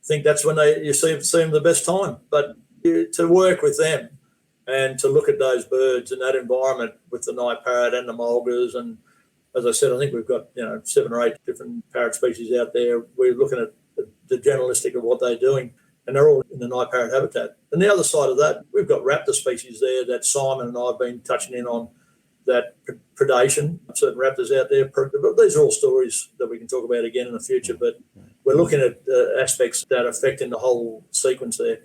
think that's when you see them the best time. But to work with them and to look at those birds in that environment with the night parrot and the mulgars, and as I said, I think we've got 7 or 8 different parrot species out there. We're looking at the generalistic of what they're doing, and they're all in the night parrot habitat. And the other side of that, we've got raptor species there that Simon and I have been touching in on, that predation, certain raptors out there. But these are all stories that we can talk about again in the future, but we're looking at aspects that are affecting the whole sequence there,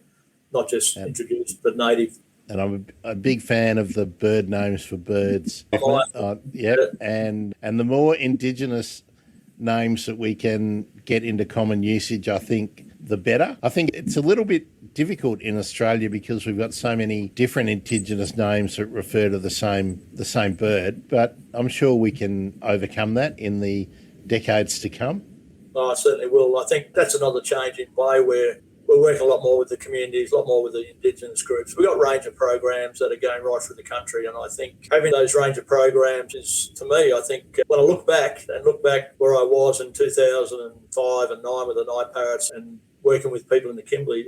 not just introduced, but native. And I'm a big fan of the bird names for birds. And the more Indigenous names that we can get into common usage, I think the better. I think it's a little bit difficult in Australia because we've got so many different Indigenous names that refer to the same bird, but I'm sure we can overcome that in the decades to come. Oh, I certainly will. I think that's another change in way where we're working a lot more with the communities, a lot more with the Indigenous groups. We've got a range of programs that are going right through the country, and I think having those range of programs is, to me, I think when I look back where I was in 2005 and 9 with the night parrots and working with people in the Kimberley,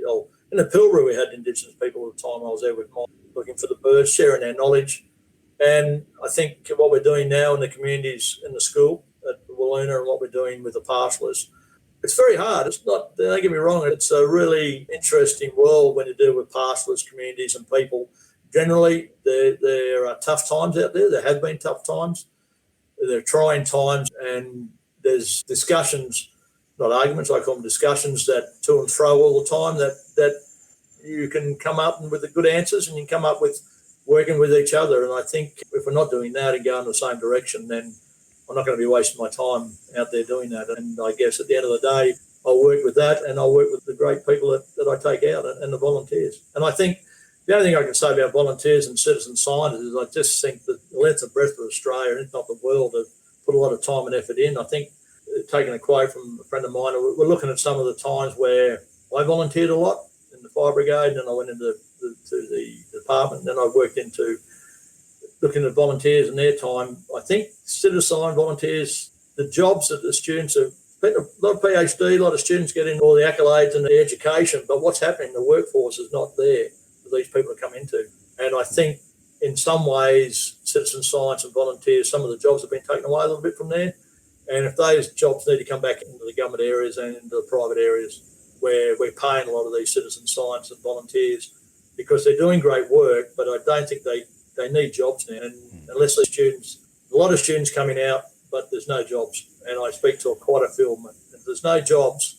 in the Pilbara we had Indigenous people at the time I was there with Mike, looking for the birds, sharing their knowledge. And I think what we're doing now in the communities in the school at Wiluna and what we're doing with the pastoralists, it's very hard. It's not, don't get me wrong, it's a really interesting world when you deal with pastoralist communities and people. Generally, there are tough times out there. There have been tough times. There are trying times, and there's discussions, not arguments, I call them discussions, that to and fro all the time, that you can come up with the good answers and you can come up with working with each other. And I think if we're not doing that and going in the same direction, then I'm not going to be wasting my time out there doing that. And I guess at the end of the day, I'll work with that, and I'll work with the great people that I take out and the volunteers. And I think the only thing I can say about volunteers and citizen scientists is I just think that the length and breadth of Australia, if not the world, have put a lot of time and effort in. I think, taking a quote from a friend of mine, we're looking at some of the times where I volunteered a lot in the fire brigade, and then I went into the department, and then I worked into looking at volunteers and their time. I think citizen volunteers, the jobs that the students have, a lot of PhD, a lot of students get in all the accolades and the education, but what's happening, the workforce is not there for these people to come into. And I think in some ways, citizen science and volunteers, some of the jobs have been taken away a little bit from there. And if those jobs need to come back into the government areas and into the private areas where we're paying a lot of these citizen science and volunteers, because they're doing great work, but I don't think they need jobs now. And unless the students, a lot of students coming out, but there's no jobs. And I speak to quite a few of them. If there's no jobs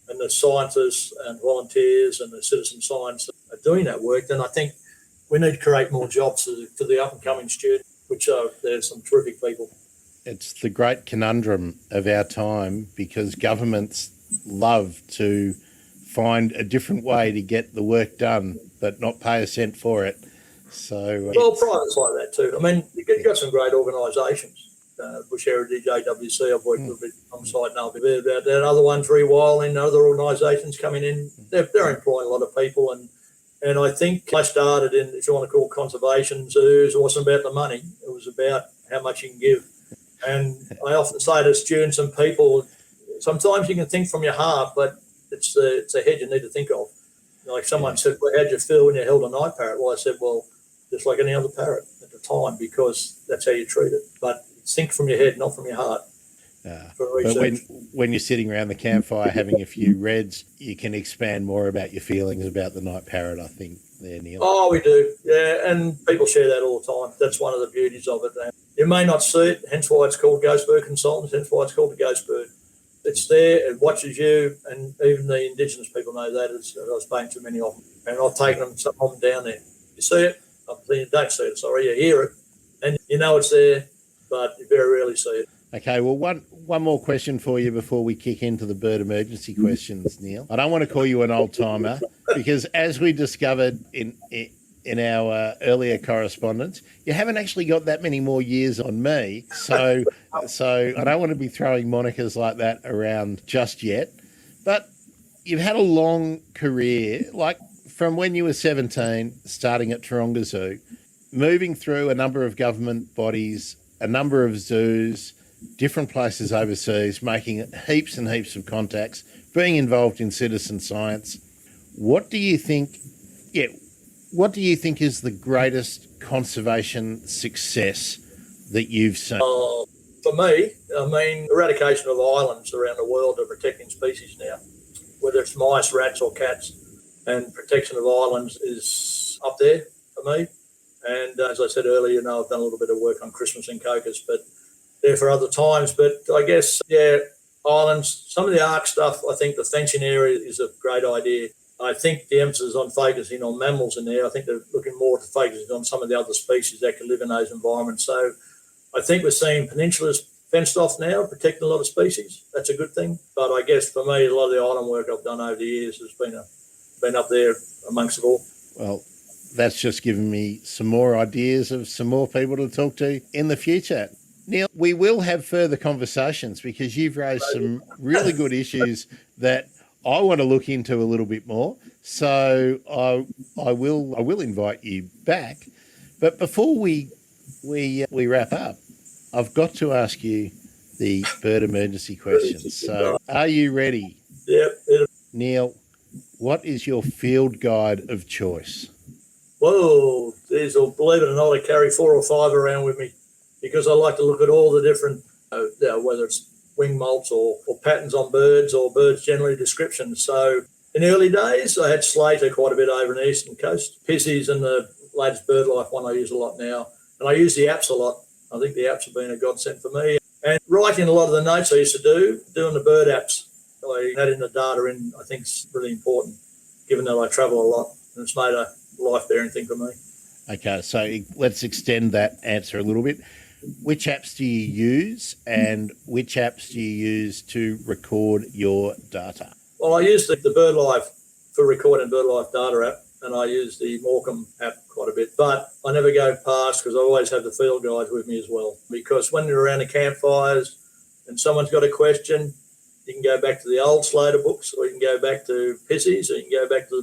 and the scientists and volunteers and the citizen science are doing that work, then I think we need to create more jobs to the up-and-coming students, which there's some terrific people. It's the great conundrum of our time, because governments love to find a different way to get the work done, but not pay a cent for it. So well, private's like that too. I mean, you've got some great organisations. Bush Heritage, AWC, I've worked a little bit on site now, a bit about that. Other ones, Rewilding, other organisations coming in, they're employing a lot of people. And I think I started in, if you want to call conservation zoos, it wasn't about the money. It was about how much you can give. And I often say to students and people, sometimes you can think from your heart, but it's the head you need to think of. Like someone said, well, how'd you feel when you held a night parrot? Well, I said, well, just like any other parrot at the time, because that's how you treat it. But think from your head, not from your heart. But when you're sitting around the campfire having a few reds, you can expand more about your feelings about the night parrot, I think, there, Neil. Oh, we do. Yeah, and people share that all the time. That's one of the beauties of it. You may not see it, hence why it's called Ghost Bird Consultants, hence why it's called the Ghost Bird. It's there, it watches you, and even the Indigenous people know that. I was paying too many of them, and I've taken them, some of them down there. You see it, you don't see it, sorry, you hear it, and you know it's there, but you very rarely see it. Okay, well, one more question for you before we kick into the bird emergency questions, Neil. I don't want to call you an old timer because, as we discovered in our earlier correspondence, you haven't actually got that many more years on me. So I don't want to be throwing monikers like that around just yet. But you've had a long career, like from when you were 17, starting at Tooronga Zoo, moving through a number of government bodies, a number of zoos, different places overseas, making heaps and heaps of contacts, being involved in citizen science. What do you think is the greatest conservation success that you've seen? For me, I mean, eradication of islands around the world are protecting species now, whether it's mice, rats or cats, and protection of islands is up there for me. And as I said earlier, I've done a little bit of work on Christmas and Cocos, but there for other times. But I guess, islands, some of the arc stuff, I think the fencing area is a great idea. I think the emphasis on focusing on mammals in there, I think they're looking more to focusing on some of the other species that can live in those environments. So I think we're seeing peninsulas fenced off now, protecting a lot of species. That's a good thing. But I guess for me, a lot of the island work I've done over the years has been up there amongst it all. Well, that's just given me some more ideas of some more people to talk to in the future. Neil, we will have further conversations because you've raised some really good issues that I want to look into a little bit more. So I will invite you back. But before we wrap up, I've got to ask you the bird emergency questions. So are you ready? Yep. Neil, what is your field guide of choice? Whoa, geez, well, believe it or not, I carry 4 or 5 around with me because I like to look at all the different, whether it's wing molts or patterns on birds or birds generally descriptions. So in the early days, I had slater quite a bit over in the eastern coast. Pissies and the latest bird life one I use a lot now. And I use the apps a lot. I think the apps have been a godsend for me. And writing a lot of the notes I used to do, doing the bird apps, I adding the data in, I think is really important, given that I travel a lot. And it's made a life-bearing thing for me. Okay, so let's extend that answer a little bit. Which apps do you use and which apps do you use to record your data? Well, I use the BirdLife for recording BirdLife data app, and I use the Morecambe app quite a bit. But I never go past because I always have the field guides with me as well. Because when you're around the campfires and someone's got a question, you can go back to the old Slater books, or you can go back to Pissies, or you can go back to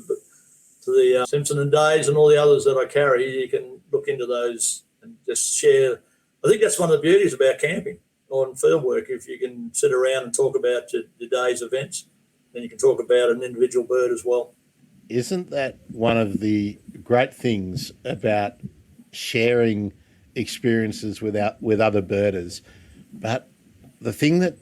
the Simpson and Days and all the others that I carry. You can look into those and just share. I think that's one of the beauties about camping or field work. If you can sit around and talk about your day's events, then you can talk about an individual bird as well. Isn't that one of the great things about sharing experiences with other birders? But the thing that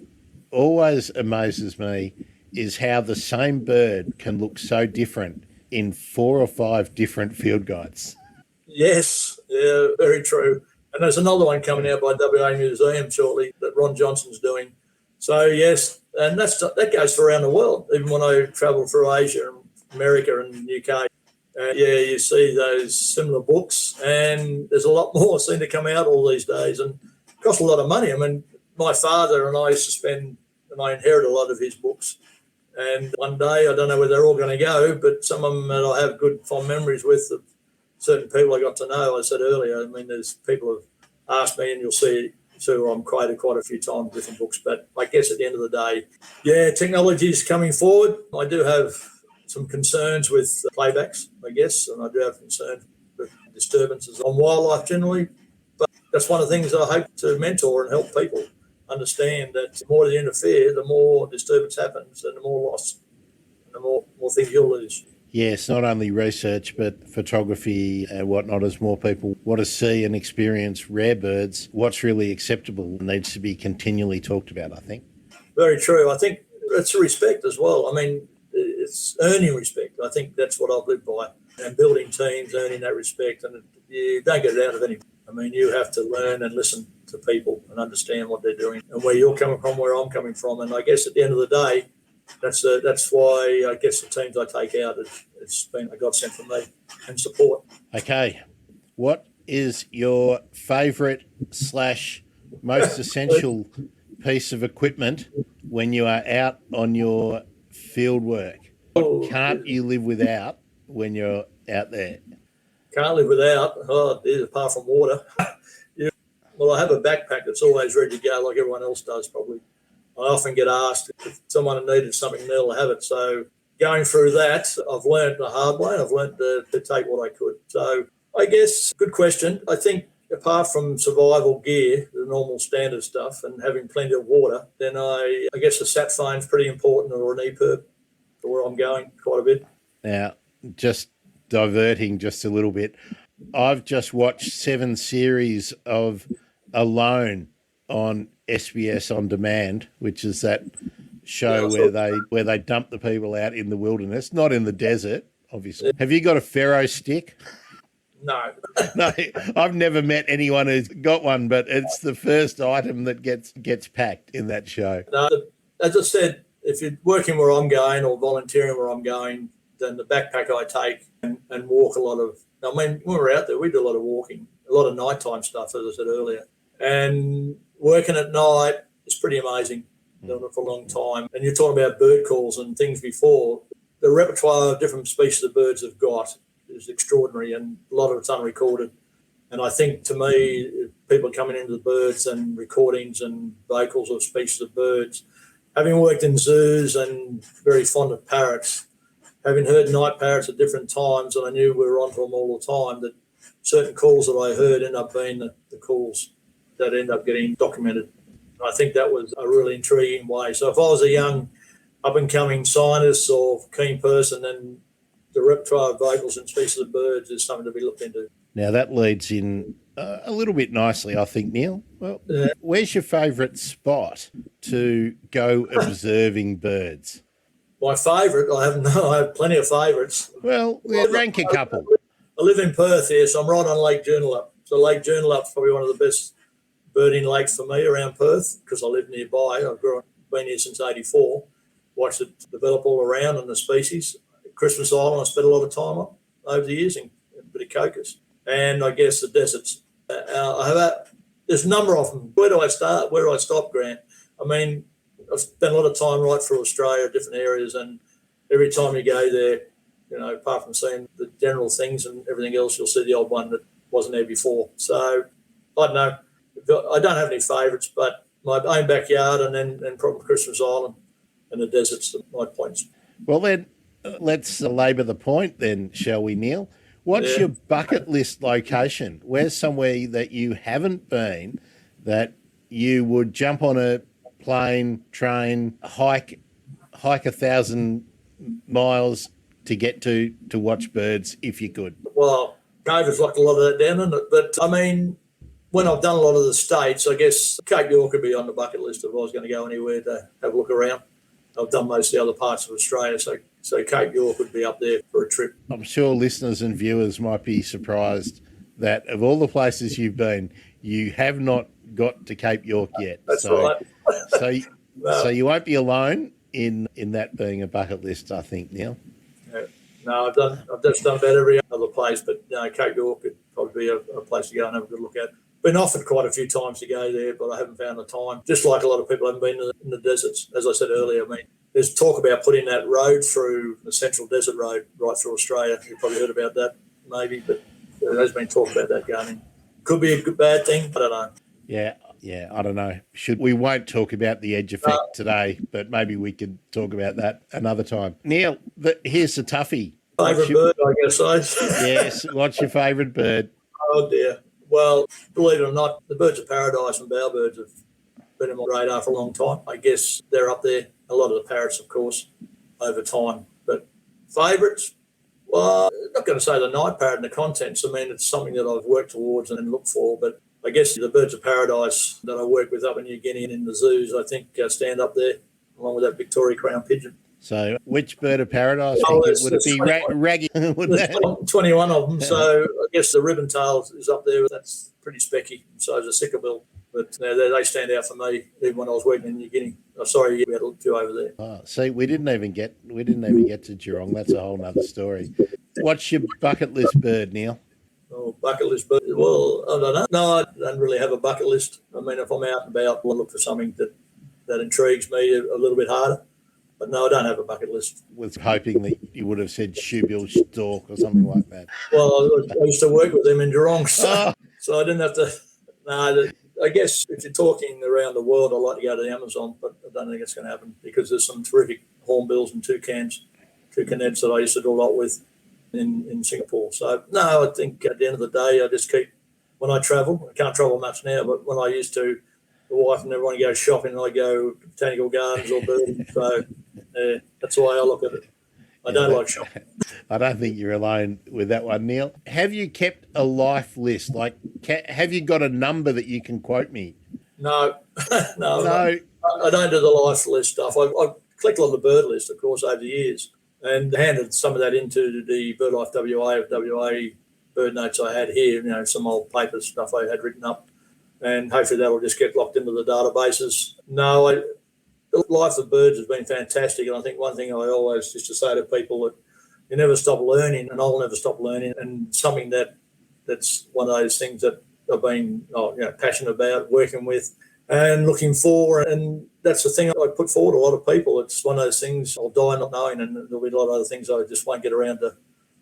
always amazes me is how the same bird can look so different in 4 or 5 different field guides. Yes, yeah, very true. And there's another one coming out by WA Museum shortly that Ron Johnson's doing. So, yes, and that goes for around the world. Even when I travel through Asia and America and UK, you see those similar books, and there's a lot more seem to come out all these days, and it costs a lot of money. I mean, my father and I used to spend, and I inherited a lot of his books. And one day, I don't know where they're all going to go, but some of them that I have good fond memories with, of certain people I got to know. I said earlier, I mean, there's people who have asked me, and you'll see I'm quoted quite a few times, different books. But I guess at the end of the day, technology is coming forward. I do have some concerns with playbacks, I guess, and I do have concerns with disturbances on wildlife generally. But that's one of the things I hope to mentor and help people understand that the more they interfere, the more disturbance happens and the more loss and the more things you'll lose. Yes, not only research, but photography and whatnot. As more people want to see and experience rare birds, what's really acceptable needs to be continually talked about, I think. Very true. I think it's respect as well. I mean, it's earning respect. I think that's what I've lived by. And building teams, earning that respect. And you don't get it out of anyone. I mean, you have to learn and listen to people and understand what they're doing and where you're coming from, where I'm coming from. And I guess at the end of the day, that's why I guess the teams I take out, it's been a godsend for me and support. Okay. What is your favourite / most essential piece of equipment when you are out on your field work? What can't you live without when you're out there? Can't live without, apart from water. Well, I have a backpack that's always ready to go like everyone else does probably. I often get asked if someone needed something, they'll have it. So going through that, I've learned the hard way. I've learned to take what I could. So I guess, good question. I think apart from survival gear, the normal standard stuff, and having plenty of water, then I guess the sat phone's pretty important, or an EPIRB for where I'm going quite a bit. Now, just diverting just a little bit, I've just watched 7 series of Alone on SBS On Demand, which is that show where they dump the people out in the wilderness, not in the desert, obviously. Have you got a ferro stick? No. No, I've never met anyone who's got one, but it's the first item that gets packed in that show. No, as I said, if you're working where I'm going or volunteering where I'm going, then the backpack I take and walk a lot of. I mean, when we're out there, we do a lot of walking, a lot of nighttime stuff, as I said earlier. And working at night is pretty amazing. Doing it for a long time. And you're talking about bird calls and things before. The repertoire of different species of birds have got is extraordinary, and a lot of it's unrecorded. And I think, to me, people coming into the birds and recordings and vocals of species of birds, having worked in zoos and very fond of parrots, having heard night parrots at different times, and I knew we were onto them all the time, that certain calls that I heard end up being the calls that end up getting documented. And I think that was a really intriguing way. So if I was a young up-and-coming scientist or keen person, then the repertoire of vocals and species of birds is something to be looked into. Now, that leads in a little bit nicely, I think, Neil. Well, where's your favourite spot to go observing birds? My favourite, I have plenty of favourites. Well, rank a couple. I live in Perth here, so I'm right on Lake Joondalup. So Lake Joondalup's probably one of the best birding lakes for me around Perth because I live nearby. I've been here since '84, watched it develop all around and the species. Christmas Island, I spent a lot of time on over the years, and a bit of cocos. And I guess the deserts. There's a number of them. Where do I start? Where do I stop, Grant? I mean, I've spent a lot of time right through Australia, different areas, and every time you go there, you know, apart from seeing the general things and everything else, you'll see the old one that wasn't there before. So, I don't know. I don't have any favourites, but my own backyard and then probably Christmas Island and the deserts are my points. Well, then, let's labour the point then, shall we, Neil? What's your bucket list location? Where's somewhere that you haven't been that you would jump on a plane, train, hike 1,000 miles to get to watch birds if you could? Well, COVID's locked a lot of that down, isn't it? But, I mean, when I've done a lot of the states, I guess Cape York would be on the bucket list if I was going to go anywhere to have a look around. I've done most of the other parts of Australia, so Cape York would be up there for a trip. I'm sure listeners and viewers might be surprised that of all the places you've been, you have not got to Cape York yet. That's right. So you won't be alone in that being a bucket list, I think, Neil. No, I've just done about every other place, but Cape York would probably be a place to go and have a good look at. Been offered quite a few times to go there, but I haven't found the time. Just like a lot of people haven't been in the deserts. As I said earlier, I mean, there's talk about putting that road through, the Central Desert Road, right through Australia. You've probably heard about that, maybe, but there has been talk about that going in. Could be a good, bad thing, I don't know. Yeah, I don't know. We won't talk about the edge effect today, but maybe we could talk about that another time. Neil, here's the toughie. Favourite bird, I guess. Yes, what's your favourite bird? Oh, dear. Well, believe it or not, the birds of paradise and bowerbirds have been on my radar for a long time. I guess they're up there. A lot of the parrots, of course, over time. But favourites, well, I'm not going to say the night parrot and the contents. I mean, it's something that I've worked towards and looked for. But I guess the birds of paradise that I work with up in New Guinea and in the zoos, I think stand up there, along with that Victoria crown pigeon. So which bird of paradise would it be? Raggy? There's 21 of them. So I guess the ribbon tail is up there. That's pretty specky. So is a sickerbill. But they stand out for me, even when I was working in New Guinea. Oh, sorry, we had a few over there. Oh, see, we didn't even get to Geelong. That's a whole other story. What's your bucket list bird, Neil? Oh, bucket list bird. Well, I don't know. No, I don't really have a bucket list. I mean, if I'm out and about, I'll look for something that intrigues me a little bit harder. But no, I don't have a bucket list. Was hoping that you would have said shoebill stork or something like that. Well, I used to work with them in Tooronga, so I didn't have to. No, I guess if you're talking around the world, I'd like to go to the Amazon, but I don't think it's going to happen because there's some terrific hornbills and toucans that I used to do a lot with in Singapore. So, no, I think at the end of the day, I just keep, when I travel, I can't travel much now, but when I used to, the wife and everyone go shopping, and I go to botanical gardens or birding. So, that's the way I look at it. I don't like shopping. I don't think you're alone with that one, Neil. Have you kept a life list? Like, have you got a number that you can quote me? No. No. I don't do the life list stuff. I've collected a lot of the bird list, of course, over the years, and handed some of that into the BirdLife WA bird notes I had here, some old paper stuff I had written up, and hopefully that'll just get locked into the databases. No, the life of birds has been fantastic, and I think one thing I always used to say to people that you never stop learning, and I'll never stop learning, and something that's one of those things that I've been passionate about, working with and looking for, and that's the thing I put forward to a lot of people. It's one of those things I'll die not knowing, and there'll be a lot of other things I just won't get around to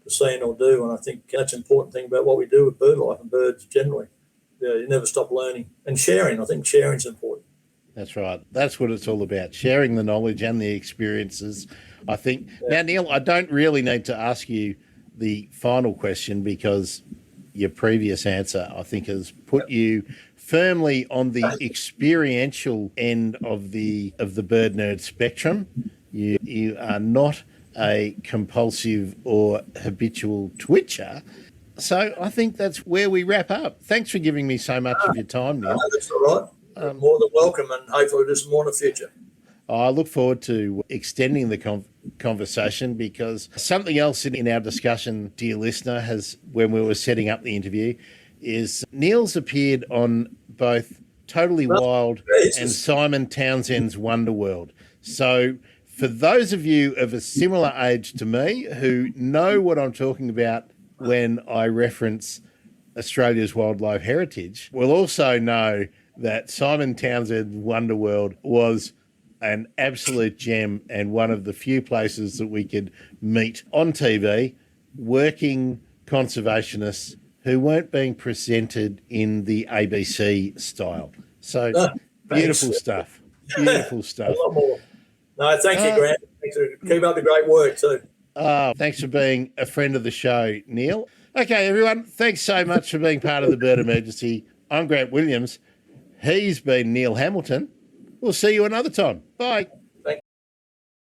seeing or do, and I think that's an important thing about what we do with bird life and birds generally. You never stop learning and sharing. I think sharing's important. That's right. That's what it's all about, sharing the knowledge and the experiences, I think. Yeah. Now, Neil, I don't really need to ask you the final question because your previous answer, I think, has put you firmly on the experiential end of the bird nerd spectrum. You are not a compulsive or habitual twitcher. So I think that's where we wrap up. Thanks for giving me so much of your time, Neil. That's all right. More than welcome, and hopefully there's more in the future. I look forward to extending the conversation because something else in our discussion, dear listener, has when we were setting up the interview, is Neil's appeared on both Totally Wild and Simon Townsend's Wonder World. So for those of you of a similar age to me who know what I'm talking about when I reference Australia's wildlife heritage, will also know that Simon Townsend's Wonder World was an absolute gem and one of the few places that we could meet on TV working conservationists who weren't being presented in the ABC style. So beautiful stuff. Beautiful stuff. A lot more. No, thank you, Grant. Thanks for keep up the great work too. Thanks for being a friend of the show, Neil. Okay, everyone, thanks so much for being part of the Bird Emergency. I'm Grant Williams. He's been Neil Hamilton. We'll see you another time. Bye.